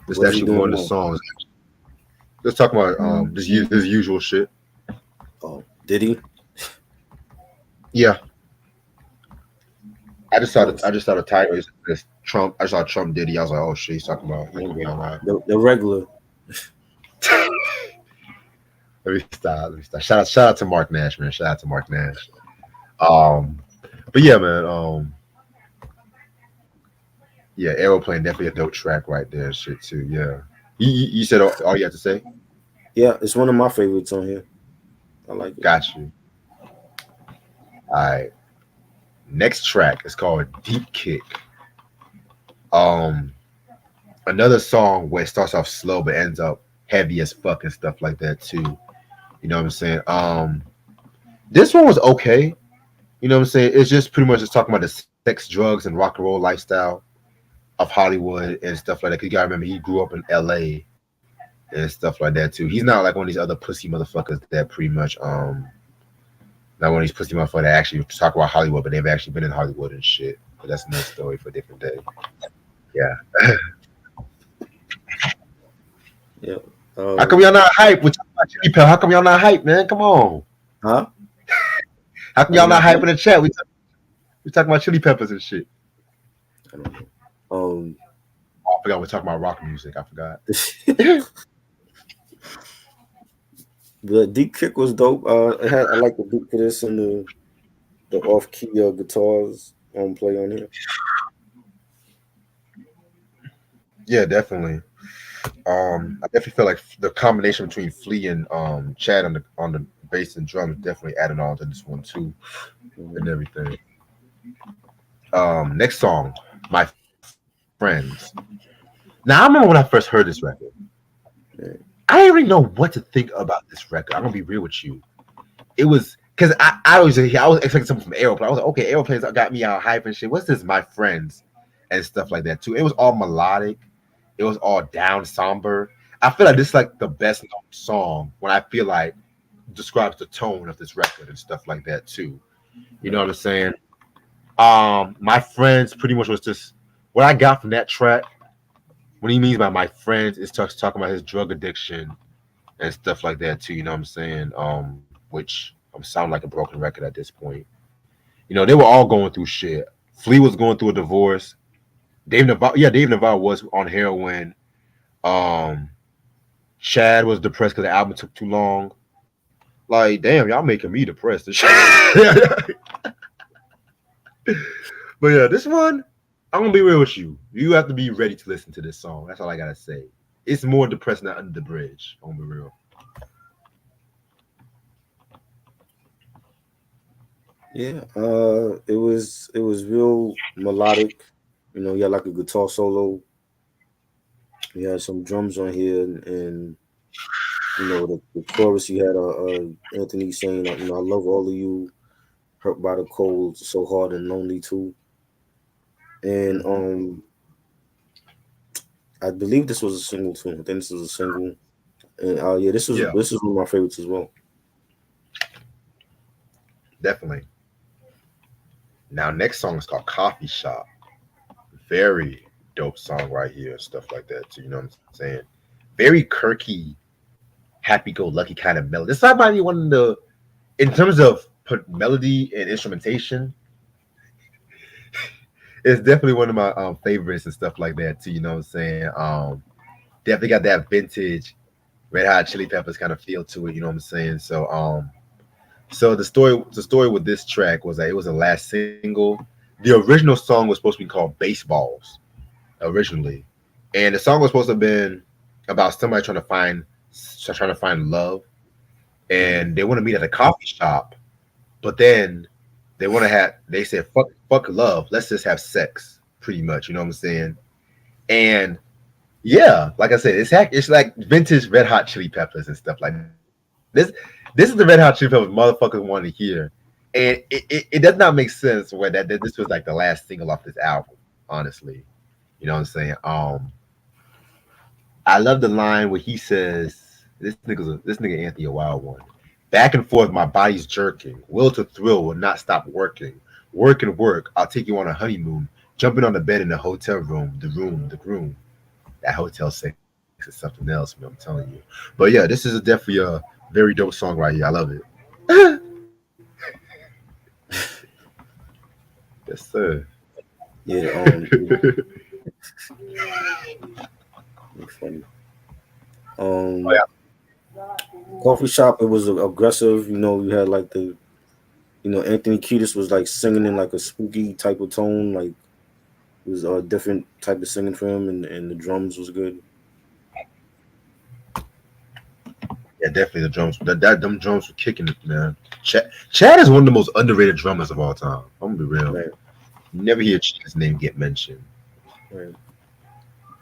this is What is he actually one doing of the now? songs. Let's talk about his usual shit. Oh, did he? Yeah, Oh, I just saw the title. It's Trump. I saw Trump Diddy. I was like, oh shit, he's talking about. He's gonna be on live. the regular. Let me stop. Let me stop. Shout out to Mark Nash, man. Shout out to Mark Nash. Um, but yeah, man. Yeah, Aeroplane definitely a dope track right there. Shit too. Yeah. You said all you had to say. Yeah, it's one of my favorites on here. I like it. Got you. All right. Next track is called Deep Kick. Um, Another song where it starts off slow but ends up heavy as fuck and stuff like that too. You know what I'm saying? This one was okay. You know what I'm saying? It's just pretty much just talking about the sex, drugs, and rock and roll lifestyle of Hollywood and stuff like that. 'Cause you gotta remember he grew up in LA and stuff like that too. He's not like one of these other pussy motherfuckers that pretty much Not one of these pussy motherfuckers that actually talk about Hollywood, but they've actually been in Hollywood and shit. But that's another story for a different day. Yeah. Yeah. How come y'all not hype? We talking about Chili Pepper. How come y'all not hype, man? Come on. Huh? How come Are we y'all not not hype in hype? the chat? We talking about Chili Peppers and shit. I don't know. Um, Oh, I forgot we're talking about rock music. I forgot. the deep kick was dope. I like the beat for this and the off key guitars on play on here. Yeah, definitely. I definitely feel like the combination between Flea and Chad on the bass and drums definitely added on to this one too Mm-hmm. and everything. Next song, My Friends. Now I remember when I first heard this record, Yeah. I didn't really know what to think about this record. I'm gonna be real with you. It was because I was expecting something from Aeroplane. I was like, okay, Aeroplane's got me out hype and shit. What's this, My Friends, and stuff like that too. It was all melodic. It was all down somber. I feel like this is like the best known song when I feel like describes the tone of this record and stuff like that too. You know what Right. I'm saying? My friends pretty much was just what I got from that track. What he means by my friends is talking about his drug addiction and stuff like that too. You know what I'm saying? Which sound like a broken record at this point. You know, they were all going through shit. Flea was going through a divorce. Dave Navarro was on heroin. Um, Chad was depressed because the album took too long. Like, damn, y'all making me depressed and shit. But yeah, this one, I'm gonna be real with you. You have to be ready to listen to this song. That's all I gotta say. It's more depressing than Under the Bridge. I'm gonna be real. Yeah. It was real melodic. You had like a guitar solo. You had some drums on here, and the chorus. You had Anthony saying, I love all of you, hurt by the cold, so hard and lonely too. And I believe this was a single too. I think this was a single. And yeah, this was Yeah, this is one of my favorites as well. definitely. Now, next song is called Coffee Shop. Very dope song right here and stuff like that too. You know what I'm saying? Very quirky, happy-go-lucky kind of melody. This might be one of the, in terms of melody and instrumentation, it's definitely one of my favorites and stuff like that too. You know what I'm saying? Definitely got that vintage Red Hot Chili Peppers kind of feel to it. You know what I'm saying? So the story with this track was that it was the last single. The original song was supposed to be called Baseballs originally, and the song was supposed to have been about somebody trying to find love, Hmm. and they want to meet at a coffee shop, but then they said fuck love, let's just have sex, pretty much. You know what I'm saying? And yeah, like I said, it's like vintage Red Hot Chili Peppers and stuff like this. This is the Red Hot Chili Peppers motherfuckers want to hear, and it does not make sense where that this was like the last single off this album. Honestly, you know what I'm saying? I love the line where he says, this nigga Anthony a wild one. Back and forth, my body's jerking. Will to thrill will not stop working. Work and work. I'll take you on a honeymoon. Jumping on the bed in the hotel room, the groom. That hotel sex is something else, man, I'm telling you. But yeah, this is definitely a very dope song right here. I love it. Yes, sir. Yeah. It's funny. Oh yeah, Um, Coffee shop. It was aggressive. You had like Anthony Kiedis was like singing in like a spooky type of tone. Like it was a different type of singing for him, and the drums was good. yeah, definitely the drums. That them drums were kicking it, man. Chad is one of the most underrated drummers of all time. I'm gonna be real. Right. You never hear Chad's name get mentioned. Right.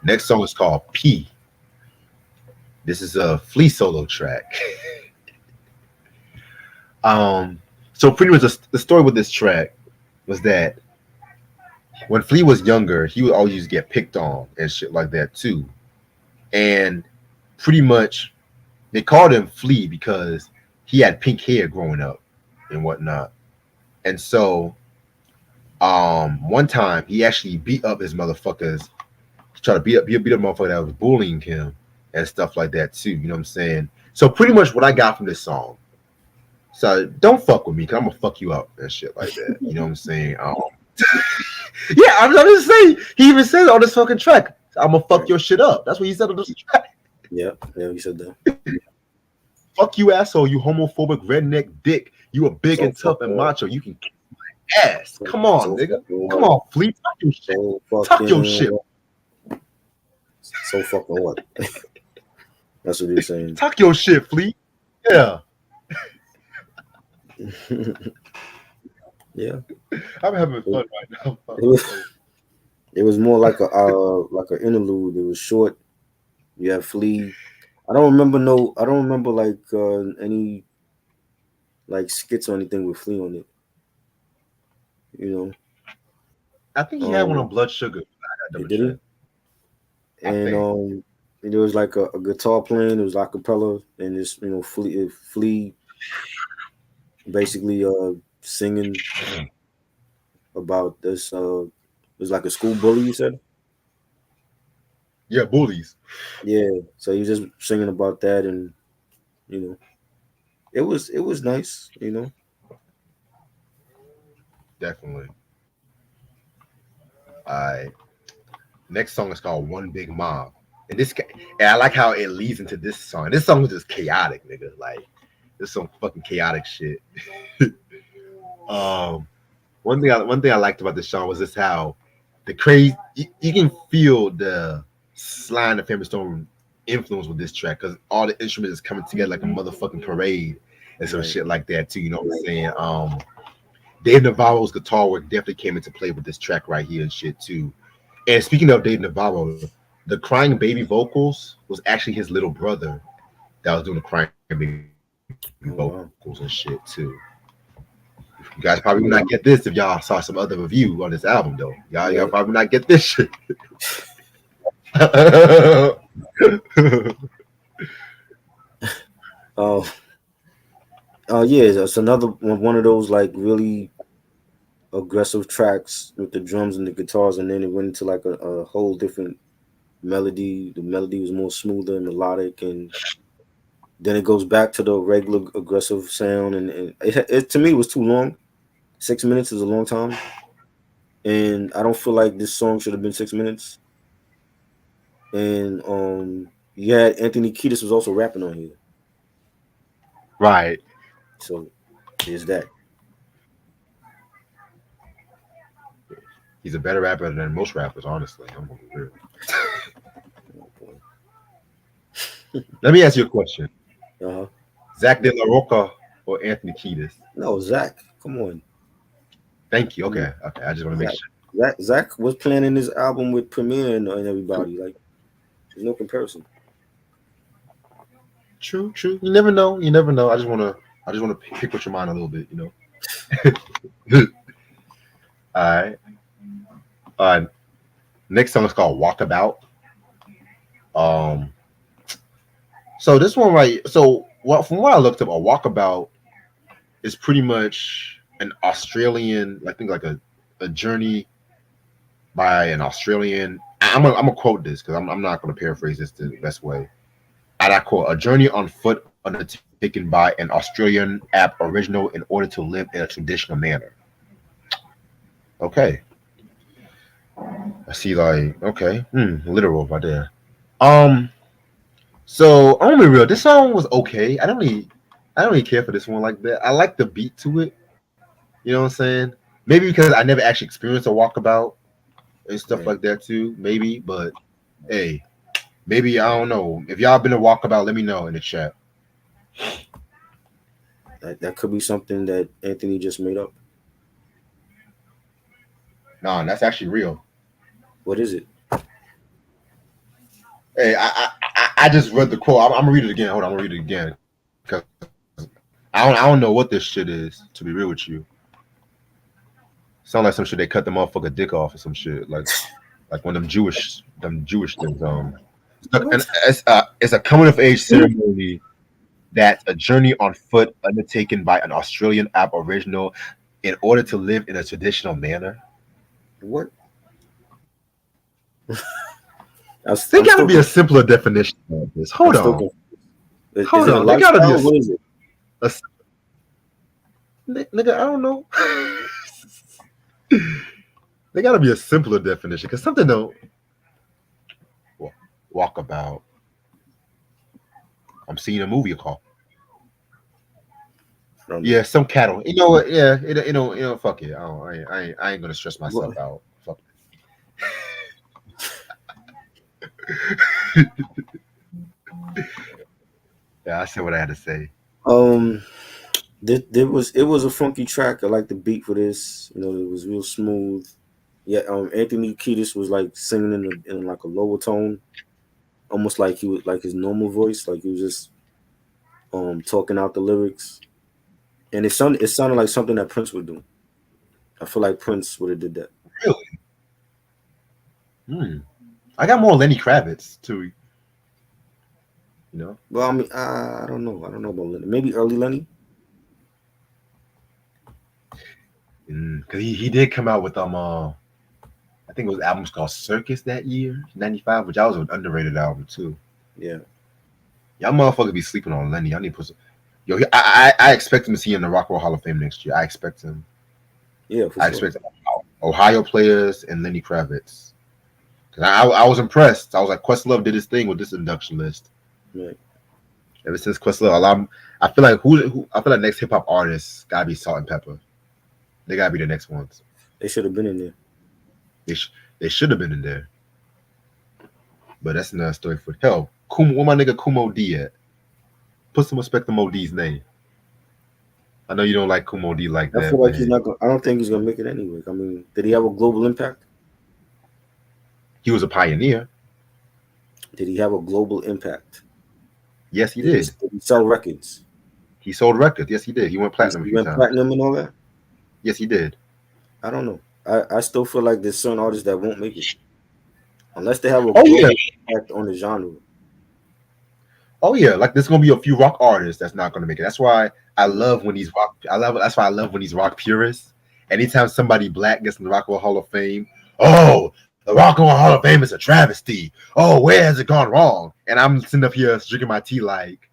Next song is called P. This is a Flea solo track. um, so pretty much the story with this track was that when Flea was younger, he would always used to get picked on and shit like that too. And pretty much they called him Flea because he had pink hair growing up and whatnot. And so, one time he actually beat up his motherfuckers, try to beat up motherfucker that was bullying him and stuff like that too. You know what I'm saying? So pretty much what I got from this song. So don't fuck with me, cause I'm gonna fuck you up and shit like that. You know what I'm saying? Yeah, I'm just saying. He even said it on this fucking track. I'm gonna fuck your shit up. That's what he said on this track. Yeah, he said that. Fuck you, asshole. You homophobic redneck dick. You are big and tough and macho. You can kick my ass. Come on, nigga. Come on, Flea. Talk your shit. Talk your shit. So fucking what? That's what he's saying. Talk your shit, Flea. Yeah. Yeah. I'm having fun right now. It was more like an interlude. It was short. You have Flea. I don't remember like any like skits or anything with Flea on it. You know. I think he had one on Blood Sugar. Did he? And there was like a guitar playing. It was acapella, and this Flea basically singing about this. It was like a school bully. You said. Yeah, bullies. Yeah, so he was just singing about that, and it was nice. Definitely. Next song is called One Big Mob. And I like how it leads into this song. This song was just chaotic, nigga. Like, this some fucking chaotic shit. One thing I liked about this song was just how the crazy you can feel the Sly and the Family Stone influence with this track because all the instruments is coming together like a motherfucking parade and some shit like that too. You know what I'm saying? Dave Navarro's guitar work definitely came into play with this track right here and shit too. And speaking of Dave Navarro, the crying baby vocals was actually his little brother that was doing the crying baby vocals and shit too. You guys probably would not get this if y'all saw some other review on this album though. Y'all probably not get this shit. Yeah, it's another one of those like really aggressive tracks with the drums and the guitars, and then it went into like a whole different melody. The melody was more smoother and melodic, and then it goes back to the regular aggressive sound. And it to me it was too long. 6 minutes is a long time, and I don't feel like this song should have been 6 minutes. And you had Anthony Kiedis was also rapping on here, right? So there's that. He's a better rapper than most rappers, honestly. I'm gonna be real. Let me ask you a question. Zach De La Roca or Anthony Kiedis? No, Zach. Come on. Thank you. Okay. I just want to make sure. Zach was planning this album with Premier and everybody. Like, there's no comparison. True. You never know. I just want to pick with your mind a little bit. All right. Next song is called Walkabout. So this one right. So from what I looked up, a walkabout is pretty much an Australian, I think like a journey by an Australian. I'm gonna quote this because I'm not gonna paraphrase this the best way. And I quote: "A journey on foot undertaken by an Australian Aboriginal in order to live in a traditional manner." Okay. I see, like, okay, literal right there. So I'm gonna be real. This song was okay. I don't really care for this one like that. I like the beat to it. You know what I'm saying? Maybe because I never actually experienced a walkabout and stuff like that too. Maybe, but hey, maybe I don't know. If y'all been a walkabout, let me know in the chat. That could be something that Anthony just made up. No, that's actually real. What is it? Hey, I just read the quote. I'm gonna read it again. Hold on, I'm gonna read it again because I don't know what this shit is. To be real with you, sound like some shit they cut the motherfucker dick off or some shit like one of them Jewish things. It's a coming of age ceremony That's a journey on foot undertaken by an Australian Aboriginal in order to live in a traditional manner. What? There I'm gotta still be a confused. simpler definition of this. I'm Hold still on. confused. Is Hold it a on. There gotta be lifestyle? What is it? a nigga, I don't know. There gotta be a simpler definition because something don't walk about. I'm seeing a movie called. From Yeah, some cattle. You know what? Yeah, fuck it. I ain't gonna stress myself what? out. Fuck. Yeah, I said what I had to say. Um, it was a funky track. I like the beat for this. You know, it was real smooth. Yeah. Anthony Kiedis was like singing in like a lower tone, almost like he was like his normal voice, like he was just talking out the lyrics, and it sounded like something that Prince would do. I feel like Prince would have did that. Really? Hmm. I got more Lenny Kravitz too. You know, Well, I mean, I don't know. I don't know about Lenny. Maybe early Lenny. because he did come out with I think it was albums called Circus that year, '95, which I was an underrated album too. Yeah, Y'all motherfuckers be sleeping on Lenny. I need to put some. Yo, I expect him to see in the Rock and Roll Hall of Fame next year. I expect him. yeah, for I sure. expect Ohio players and Lenny Kravitz. Cause I was impressed. I was like, Questlove did his thing with this induction list. Right. Ever since Questlove, I feel like I feel like next hip hop artists gotta be Salt and Pepper. They gotta be the next ones. They should have been in there. They they should have been in there, but that's another story for hell. Kumo, where my nigga Kumo D at? Put some respect on Mo D's name. I know you don't like Kumo D like I feel that, like but he's not. I don't think he's gonna make it anyway. I mean, did he have a global impact? he was a pioneer. Did he have a global impact? Yes, he Did he, did. did he sell records? He sold records. Yes, he did. He went platinum a He few went times. platinum and all that. Yes, he did. I don't know. I still feel like there's certain artists that won't make it unless they have a Oh yeah. global impact on the genre. Oh yeah. Like there's gonna be a few rock artists that's not gonna make it. That's why I love when these rock. I love. That's why I love when these rock purists. Anytime somebody black gets in the Rock and Roll Hall of Fame, oh, the Rock and Roll Hall of Fame is a travesty. Oh, where has it gone wrong? And I'm sitting up here drinking my tea like,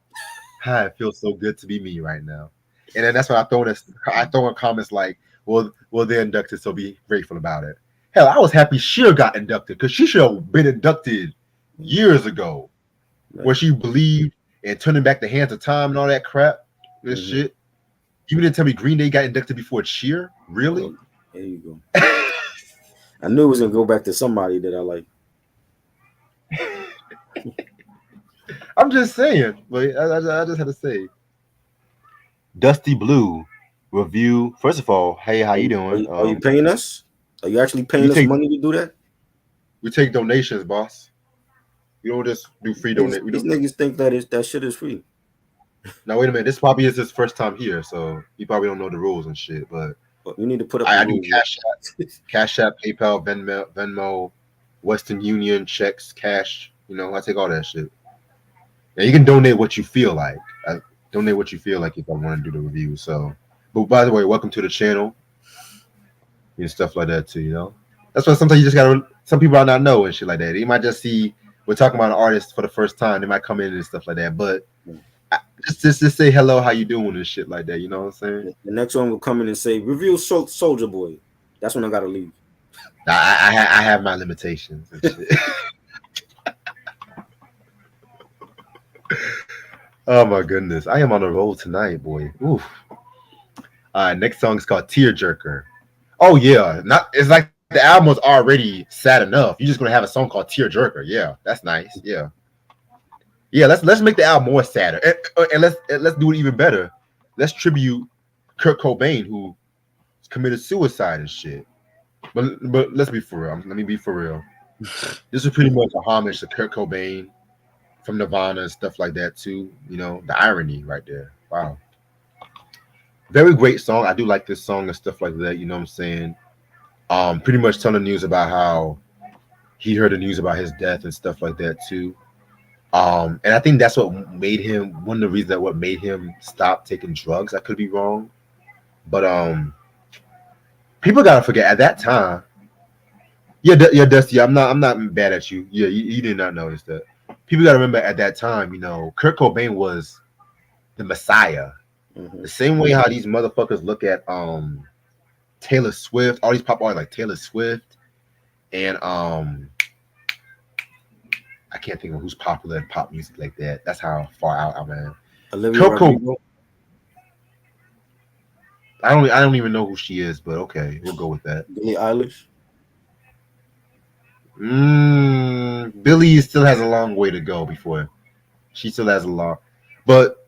hi, it feels so good to be me right now. And then that's when I throw in comments like, well, they're inducted, so be grateful about it. Hell, I was happy Sheer got inducted because she should have been inducted years ago, Right. where she believed and turning back the hands of time and all that crap. This shit. You didn't tell me Green Day got inducted before Sheer? Really? Well, there you go. I knew it was gonna go back to somebody that I like. I'm just saying. Like I just had to say. Dusty Blue review. First of all, hey, how Are you you, are doing? you, are you paying us? Are you actually we paying us take money to do that? we take donations, boss. We don't just do free donate. We These don't. niggas think that shit is free. Now wait a minute. This probably is his first time here, so he probably don't know the rules and shit. But But you need to put up the I do rules. Cash App, PayPal, Venmo, Western Union, checks, cash. You know, I take all that shit. And you can donate what you feel like. Donate what you feel like if I want to do the review. So, but by the way, welcome to the channel and stuff like that too. You know, that's why sometimes you just gotta. Some people might not know and shit like that. You might just see we're talking about an artist for the first time. They might come in and stuff like that. But just say hello, how you doing and shit like that. You know what I'm saying? The next one will come in and say review Soldier Boy. That's when I gotta leave. I have my limitations and shit. Oh my goodness, I am on a roll tonight, boy. Oof. All right, next song is called Tearjerker. Oh yeah, not it's like the album was already sad enough. You're just gonna have a song called Tearjerker. Yeah, that's nice. Yeah, yeah. Let's make the album more sadder, and let's do it even better. Let's tribute Kurt Cobain, who committed suicide and shit. But let's be for real. Let me be for real. This is pretty much a homage to Kurt Cobain from Nirvana and stuff like that too. You know, the irony right there. Wow. Very great song. I do like this song and stuff like that. You know what I'm saying? Pretty much telling the news about how he heard the news about his death and stuff like that too. And I think that's what made him one of the reasons that what made him stop taking drugs. I could be wrong, but people gotta forget at that time. Yeah, yeah, Dusty. I'm not mad at you. Yeah, you did not notice that. People gotta remember at that time, Kurt Cobain was the Messiah. Mm-hmm. The same way how these motherfuckers look at Taylor Swift, all these pop artists like Taylor Swift, and I can't think of who's popular in pop music like that. That's how far out I'm at. Olivia Kurt Cobain. Rodrigo. I don't even know who she is, but okay, we'll go with that. Billie Eilish. Billie still has a long way to go before she still has a long, but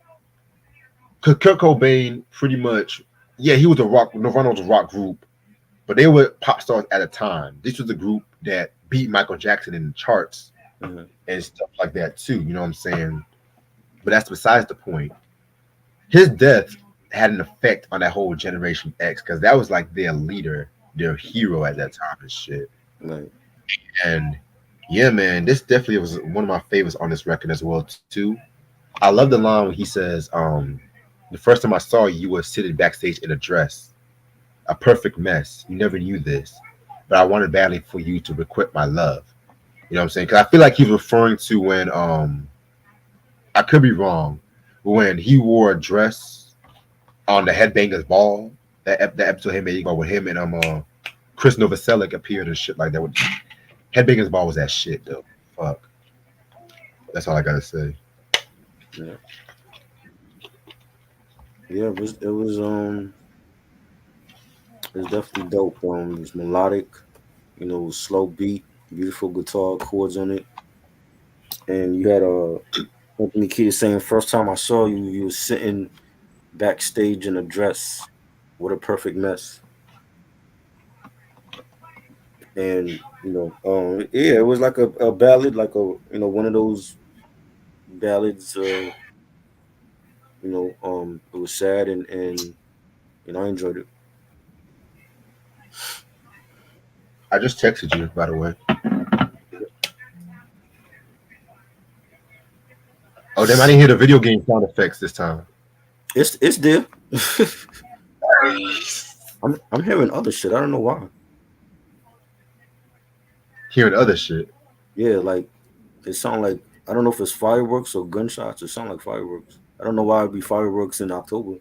Kurt Cobain pretty much, yeah, he was a rock. Nirvana was a rock group, but they were pop stars at a time. This was a group that beat Michael Jackson in the charts and stuff like that too. You know what I'm saying? But that's besides the point. His death had an effect on that whole Generation X because that was like their leader, their hero at that time and shit. Right. And yeah, man, this definitely was one of my favorites on this record as well too. I love the line when he says, "The first time I saw you, you were sitting backstage in a dress, a perfect mess. You never knew this, but I wanted badly for you to requite my love." You know what I'm saying? Because I feel like he's referring to when I could be wrong, when he wore a dress on the Headbangers Ball, that episode him made with him and Chris Novoselic appeared and shit like that. Headbangers Ball was that shit though. Fuck. That's all I gotta say. Yeah. Yeah, it was definitely dope. It was melodic, slow beat, beautiful guitar chords on it. And you had Anthony Kiedis saying, "First time I saw you, you was sitting backstage in a dress. What a perfect mess." And yeah, it was like a ballad, like one of those ballads. It was sad and I enjoyed it. I just texted you, by the way. Oh, damn, I didn't hear the video game sound effects this time. It's there. I'm hearing other shit. I don't know why. Hearing other shit. Yeah, like it sound like, I don't know if it's fireworks or gunshots. It sound like fireworks. I don't know why it'd be fireworks in October.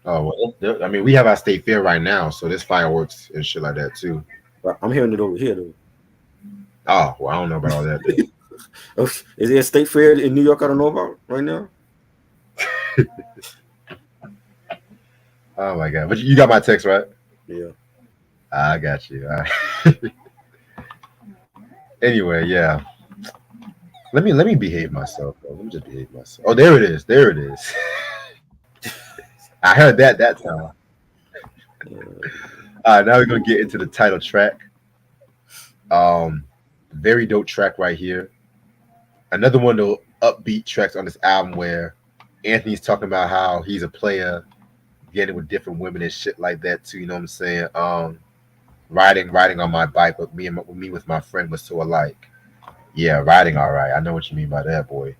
Oh, well, I mean, we have our state fair right now, so there's fireworks and shit like that too. But I'm hearing it over here though. Oh, well, I don't know about all that. Is there a state fair in New York I don't know about right now? Oh my god! But you got my text, right? Yeah. I got you. All right. Anyway, yeah. Let me behave myself, bro. Let me just behave myself. Oh, there it is. There it is. I heard that time. Now we're gonna get into the title track. Very dope track right here. Another one of the upbeat tracks on this album where Anthony's talking about how he's a player, getting with different women and shit like that too. You know what I'm saying? Riding on my bike, but me with my friend was so alike. Yeah, riding all right. I know what you mean by that, boy.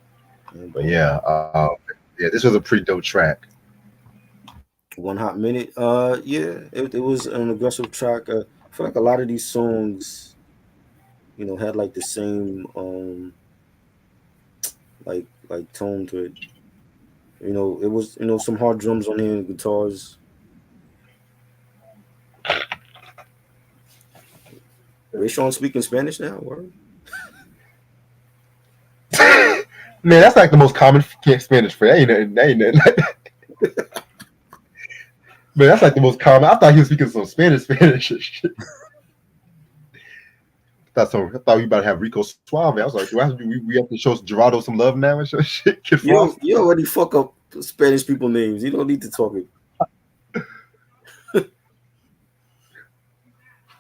But yeah, this was a pretty dope track. One Hot Minute. Yeah, it was an aggressive track. I feel like a lot of these songs, had like the same like tone to it. It was some hard drums on here and guitars. Ray Sean speaking Spanish now? Word? Man, that's like the most common Spanish phrase. Ain't nothing like that. Man, that's like the most common. I thought he was speaking some Spanish shit. I thought we about to have Rico Suave. I was like, we have to show Gerardo some love now and shit. You already fuck up Spanish people names. You don't need to talk it.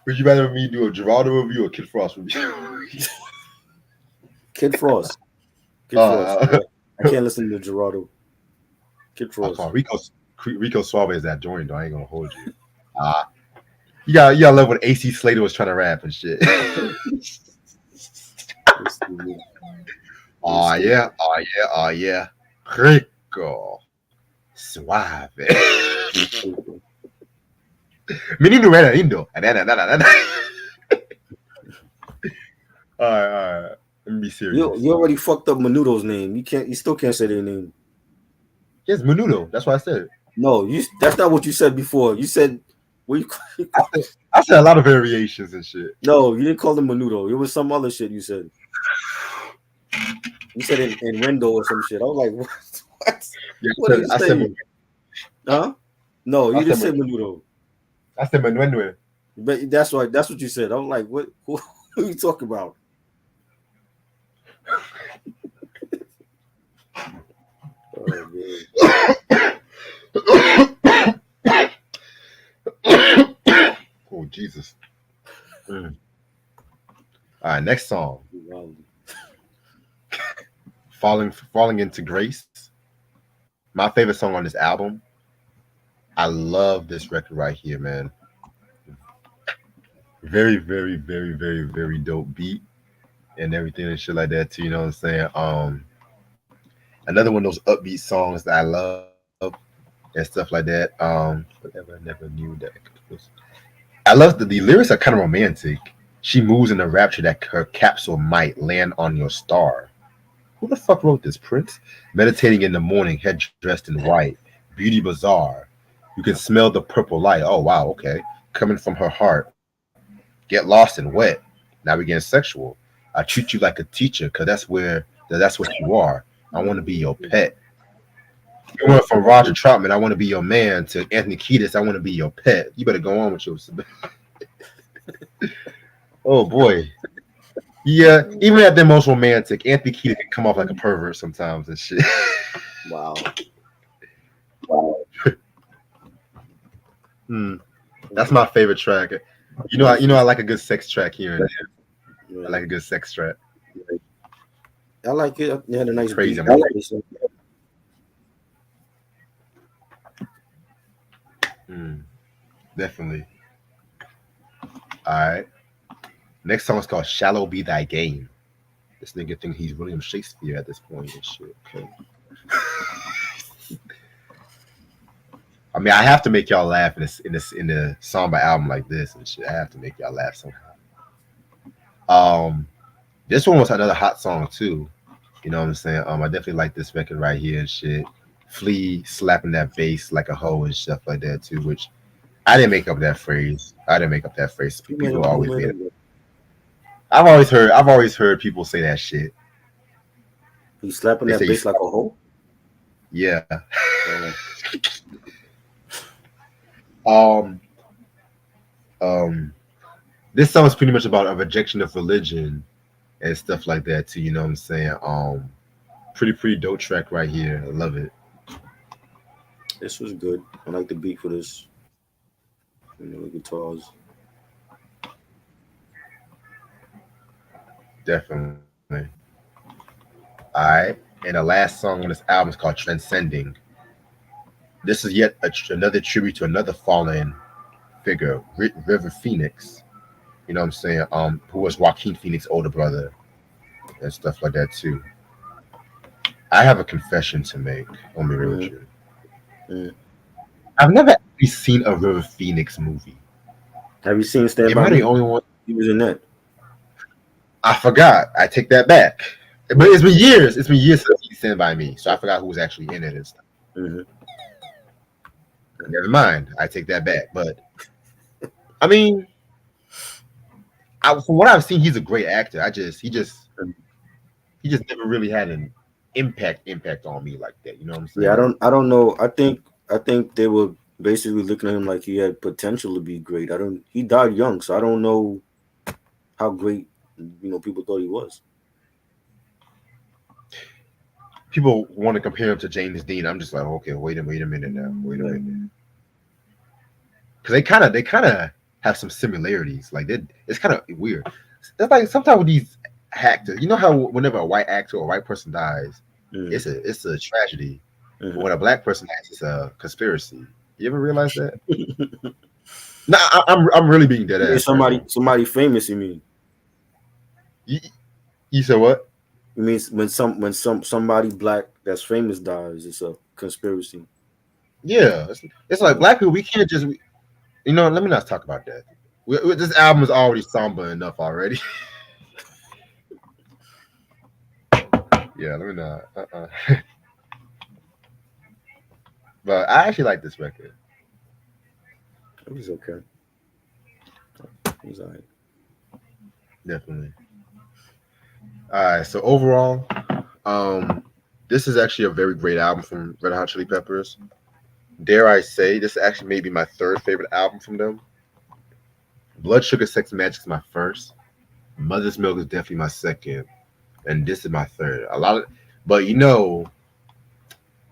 Would you rather me do a Gerardo review or Kid Frost review? Kid Frost. I can't listen to Gerardo. Kid Frost. Rico Suave is that joint, though. I ain't gonna hold you. You gotta love when AC Slater was trying to rap and shit. Oh yeah, oh yeah, oh yeah. Rico. Suave. Menino era lindo. All right, all right. Let me be You serious. already fucked up Menudo's name. You still can't say their name. Yes, Menudo. That's what I said. No, that's not what you said before. You said what you I said, I said a lot of variations and shit. no, you didn't call them Menudo. It was some other shit you said. You said in Rendo or some shit. I was like, what? Yeah, What are you I said, saying? Huh? No, I you didn't said, say Menudo. I said Manuel. But that's right. That's what you said. I was like, what? Who are you talking about? Oh man. Oh Jesus. Mm. All right, next song. Wow. Falling into Grace. My favorite song on this album. I love this record right here, man. Very, very, very, very, very dope beat and everything and shit like that too. You know what I'm saying? Another one of those upbeat songs that I love and stuff like that. Whatever, I never knew that. I love the lyrics are kind of romantic. She moves in a rapture that her capsule might land on your star. Who the fuck wrote this, Prince? Meditating in the morning, head dressed in white. Beauty bizarre. You can smell the purple light. Oh wow, okay. Coming from her heart. Get lost and wet. Now we're getting sexual. I treat you like a teacher, cause that's what you are. I want to be your pet. You went from Roger Troutman, I want to be your man, to Anthony Kiedis, I want to be your pet. You better go on with your. Oh boy. Yeah, even at their most romantic, Anthony Kiedis can come off like a pervert sometimes and shit. Wow. Hmm. That's my favorite track. I like a good sex track here and there. I like a good sex track. I like it. They had a nice Crazy. beat. Definitely. All right. Next song is called "Shallow Be Thy Game." This nigga think he's William Shakespeare at this point and shit. Okay. I mean, I have to make y'all laugh in the song by album like this and shit. I have to make y'all laugh somehow. Um, this one was another hot song too. You know what I'm saying? I definitely like this record right here and shit. Flea slapping that bass like a hoe and stuff like that too. Which I didn't make up that phrase. I didn't make up that phrase. People always made it. I've always heard people say that shit. He's slapping that bass like a hoe. Yeah. Um, this song is pretty much about a rejection of religion and stuff like that too. You know what I'm saying? Pretty dope track right here. I love it. This was good. I like the beat for this. The guitars. Definitely. All right. And the last song on this album is called Transcending. This is yet another tribute to another fallen figure, River Phoenix. You know what I'm saying? Who was Joaquin Phoenix's older brother and stuff like that too. I have a confession to make. Let me real with you. I've never actually seen a River Phoenix movie. Have you seen Stand By Me? Am I the only one? He was in that. I forgot. I take that back. But it's been years. It's been years since he Stand By Me, so I forgot who was actually in it and stuff. Mm-hmm. Never mind. I take that back. But I mean, from what I've seen, he's a great actor. He just never really had an impact on me like that. You know what I'm saying? Yeah, I don't know. I think they were basically looking at him like he had potential to be great. He died young, so I don't know how great people thought he was. People want to compare him to James Dean. I'm just like, okay, wait a minute now. Wait a minute. Because they kind of have some similarities. Like it's kind of weird. It's like sometimes with these actors, you know how whenever a white actor or a white person dies, it's a tragedy. But when a black person dies, it's a conspiracy. You ever realize that? No, I'm really being dead ass. Somebody famous, you mean? You said what? It means when somebody black that's famous dies, it's a conspiracy. Yeah, it's like black people. We can't just let me not talk about that. This album is already somber enough already. Yeah, let me not. But I actually like this record. It was okay. It was alright. Definitely. All right. So overall, um, this is actually a very great album from Red Hot Chili Peppers. Dare I say, this actually may be my third favorite album from them. Blood Sugar Sex Magic is my first. Mother's Milk is definitely my second, and this is my third. A lot of, but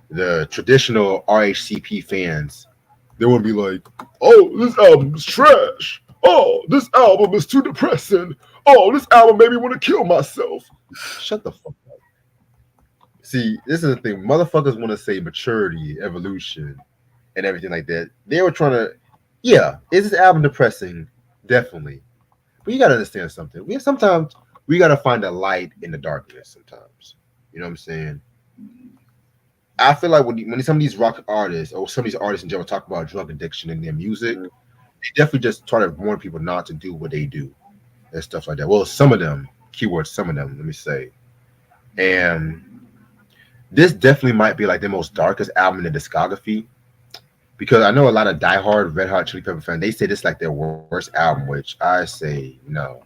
the traditional RHCP fans, they would be like, "Oh, this album is trash. Oh, this album is too depressing. Oh, this album made me want to kill myself." Shut the fuck up. See, this is the thing. Motherfuckers want to say maturity, evolution, and everything like that. They were trying to, yeah, is this album depressing? Definitely. But you gotta understand something. Sometimes we gotta find a light in the darkness. Sometimes, you know what I'm saying. I feel like when some of these rock artists or some of these artists in general talk about drug addiction in their music, Mm. they definitely just try to warn people not to do what they do and stuff like that. Well, some of them, keywords, some of them, let me say. And this definitely might be like the most darkest album in the discography because I know a lot of diehard Red Hot Chili Pepper fans. They say this is like their worst album, which I say no,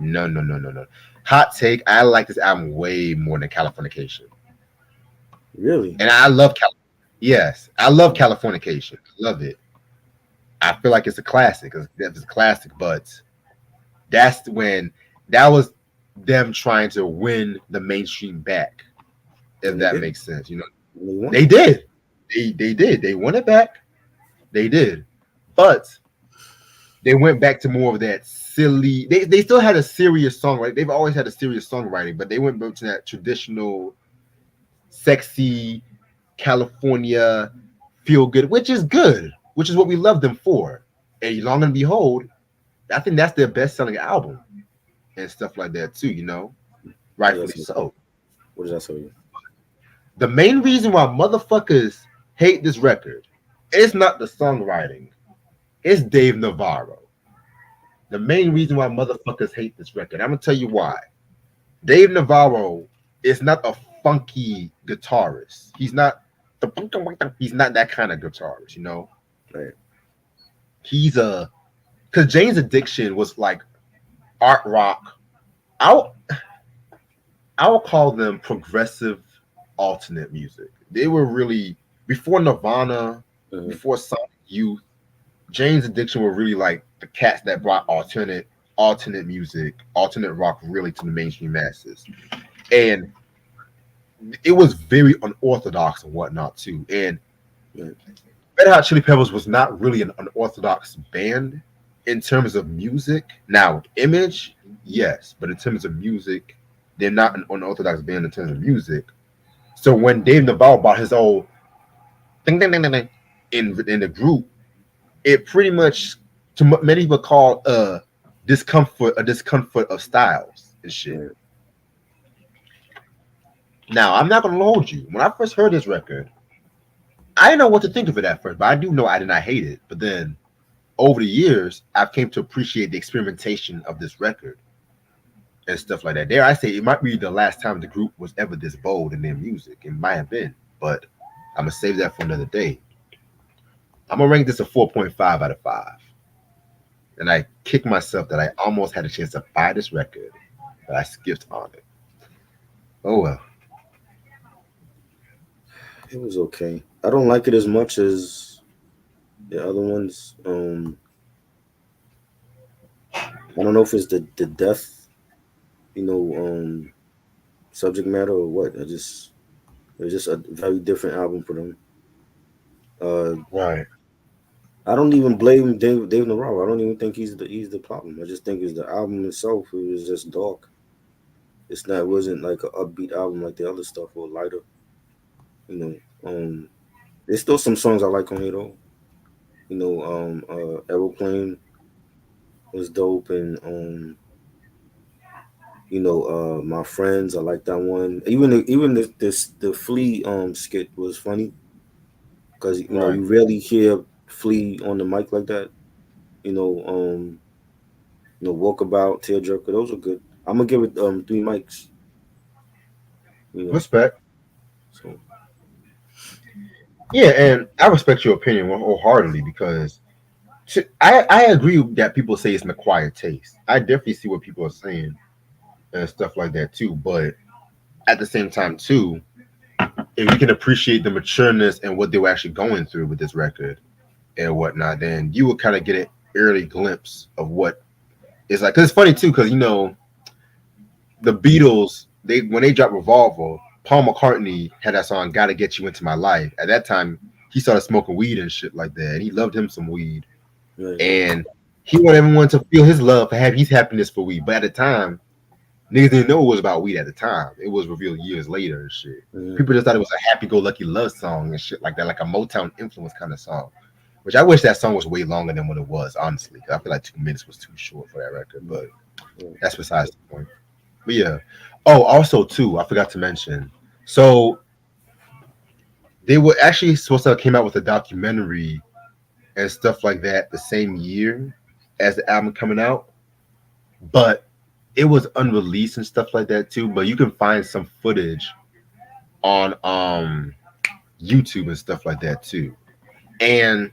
no, no, no, no, no. Hot take: I like this album way more than Californication, Really? and I love Yes, I love Californication. I love it. I feel like it's a classic. It's a classic, but that's when that was them trying to win the mainstream back. If And they that did. makes sense, And they won. they did. They did. They won it back. They did, but they went back to more of that silly. They still had a serious songwriting. They've always had a serious songwriting, but they went back to that traditional, sexy California feel good, which is good, which is what we love them for. And long and behold, I think that's their best selling album and stuff like that too. What does Rightfully that say? so. What does that tell you? The main reason why motherfuckers hate this record, it's not the songwriting, it's Dave Navarro. The main reason why motherfuckers hate this record, I'm gonna tell you why. Dave Navarro is not a funky guitarist. He's not that kind of guitarist. Right. He's a because Jane's Addiction was like art rock. I'll I'll call them progressive alternate music. They were really before Nirvana, Mm-hmm. before Sonic Youth. Jane's Addiction were really like the cats that brought alternate music, alternate rock really to the mainstream masses. And it was very unorthodox and whatnot too. And Right. Red Hot Chili Peppers was not really an unorthodox band in terms of music. Now, image, yes, but in terms of music, they're not an unorthodox band in terms of music. So when Dave Navarro bought his old ding ding ding ding, ding in the group, it pretty much many people call a discomfort of styles and shit. Right. Now, I'm not gonna hold you. When I first heard this record, I didn't know what to think of it at first, but I do know I did not hate it. But then over the years, I've came to appreciate the experimentation of this record and stuff like that. Dare I say, it might be the last time the group was ever this bold in their music. It might have been, but I'm gonna save that for another day. I'm gonna rank this a 4.5 out of 5. And I kick myself that I almost had a chance to buy this record, but I skipped on it. Oh well. It was okay. I don't like it as much as the other ones. I don't know if it's the death, you know, subject matter or what. It's just a very different album for them. Uh, Right. I don't even blame Dave Navarro. I don't even think he's the problem. I just think it's the album itself. It was just dark. It's not. It wasn't like an upbeat album like the other stuff or lighter. You know. There's still some songs I like on here though. Aeroplane was dope, and My friends. I like that one. Even the Flea skit was funny because Right. you rarely hear Flea on the mic like that. You know, Walkabout, Tearjerker. Those are good. I'm gonna give it 3 mics. You know, Respect. so Yeah, and I respect your opinion wholeheartedly because I agree that people say it's an acquired taste. I definitely see what people are saying and stuff like that too. But at the same time too, if you can appreciate the matureness and what they were actually going through with this record and whatnot, then you will kind of get an early glimpse of what it's like. Cause it's funny too, because the Beatles, they when they dropped Revolver, Paul McCartney had that song "Gotta Get You Into My Life." At that time, he started smoking weed and shit like that, and he loved him some weed, right. and he wanted everyone to feel his love for have his happiness for weed. But at the time, niggas didn't know it was about weed at the time. It was revealed years later and shit. Mm-hmm. People just thought it was a happy-go-lucky love song and shit like that, like a Motown influence kind of song. Which I wish that song was way longer than what it was, honestly. I feel like 2 minutes was too short for that record, but Right. that's besides the point. But yeah. Oh, also too, I forgot to mention. So they were actually supposed to have came out with a documentary and stuff like that the same year as the album coming out, but it was unreleased and stuff like that too. But you can find some footage on YouTube and stuff like that too. And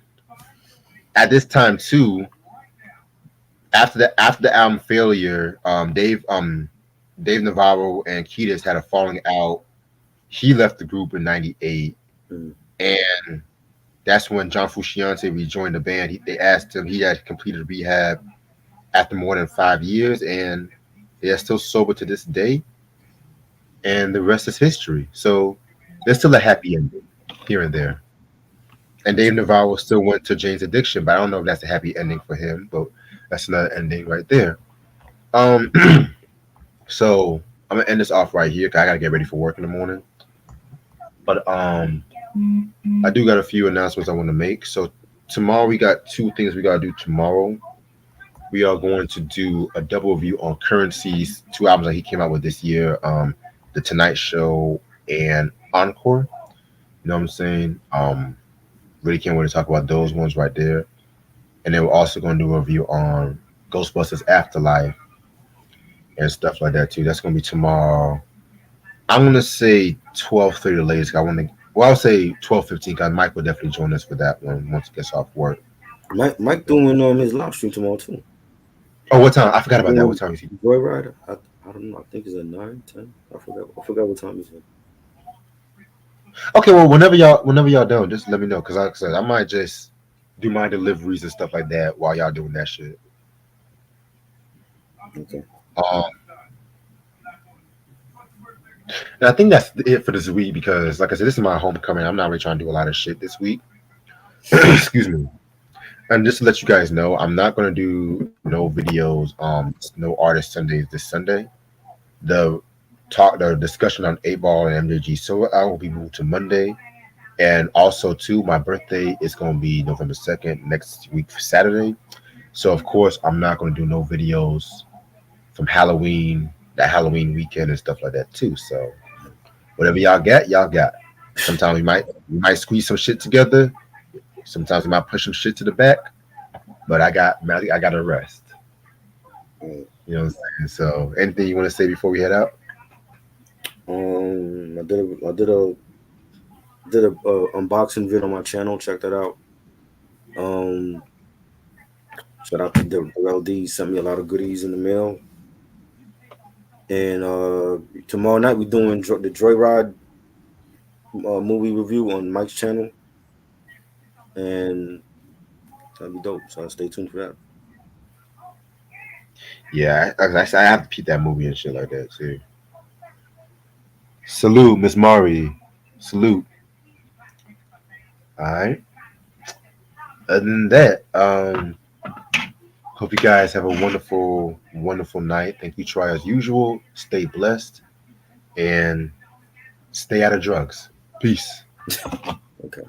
at this time too, after the album failure, Dave Navarro and Kiedis had a falling out. He left the group in '98, Mm-hmm. and that's when John Frusciante rejoined the band. They asked him, he had completed rehab after more than 5 years, and they are still sober to this day. And the rest is history. So there's still a happy ending here and there. And Dave Navarro still went to Jane's Addiction, but I don't know if that's a happy ending for him. But that's another ending right there. Um, so I'm gonna end this off right here because I gotta get ready for work in the morning. But I do got a few announcements I want to make. So tomorrow we got two things we gotta do tomorrow. We are going to do a double review on Currency's two albums that he came out with this year, The Tonight Show and Encore. You know what I'm saying? Really can't wait to talk about those ones right there. And then we're also going to do a review on Ghostbusters Afterlife and stuff like that too. That's going to be tomorrow. I'm going to say 12:30 the latest. I want to. Well, I'll say 12:15 because Mike will definitely join us for that one once he gets off work. Mike doing his live stream tomorrow too. Oh, what time? I forgot about that. What Doing time is he? Joyride. I don't know. I think it's at 9, 10. I forgot what time he said. Okay, well, whenever y'all done, just let me know because like I said, I might just do my deliveries and stuff like that while y'all doing that shit. Okay. Um, and I think that's it for this week because, like I said, this is my homecoming. I'm not really trying to do a lot of shit this week. Excuse me. And just to let you guys know, I'm not gonna do no videos, no artist Sundays this Sunday. The the discussion on 8 Ball and MJG so I will be moved to Monday. And also too, my birthday is gonna be November 2nd, next week Saturday. So of course I'm not gonna do no videos from Halloween, that Halloween weekend and stuff like that too. So whatever y'all got, y'all got. Sometimes we might squeeze some shit together. Sometimes we might push some shit to the back. But I got to rest. Right. You know what I'm saying? So anything you want to say before we head out? I did a unboxing vid on my channel. Check that out. Um, Shout out to the LD. Sent me a lot of goodies in the mail. And tomorrow night we're doing the Joyride movie review on Mike's channel, and that'll be dope. So stay tuned for that. Yeah, I have to peep that movie and shit like that too. Salute, Miss Mari. Salute. All right. Other than that, hope you guys have a wonderful, wonderful night. Thank you, Try as usual. Stay blessed and stay out of drugs. Peace. Okay.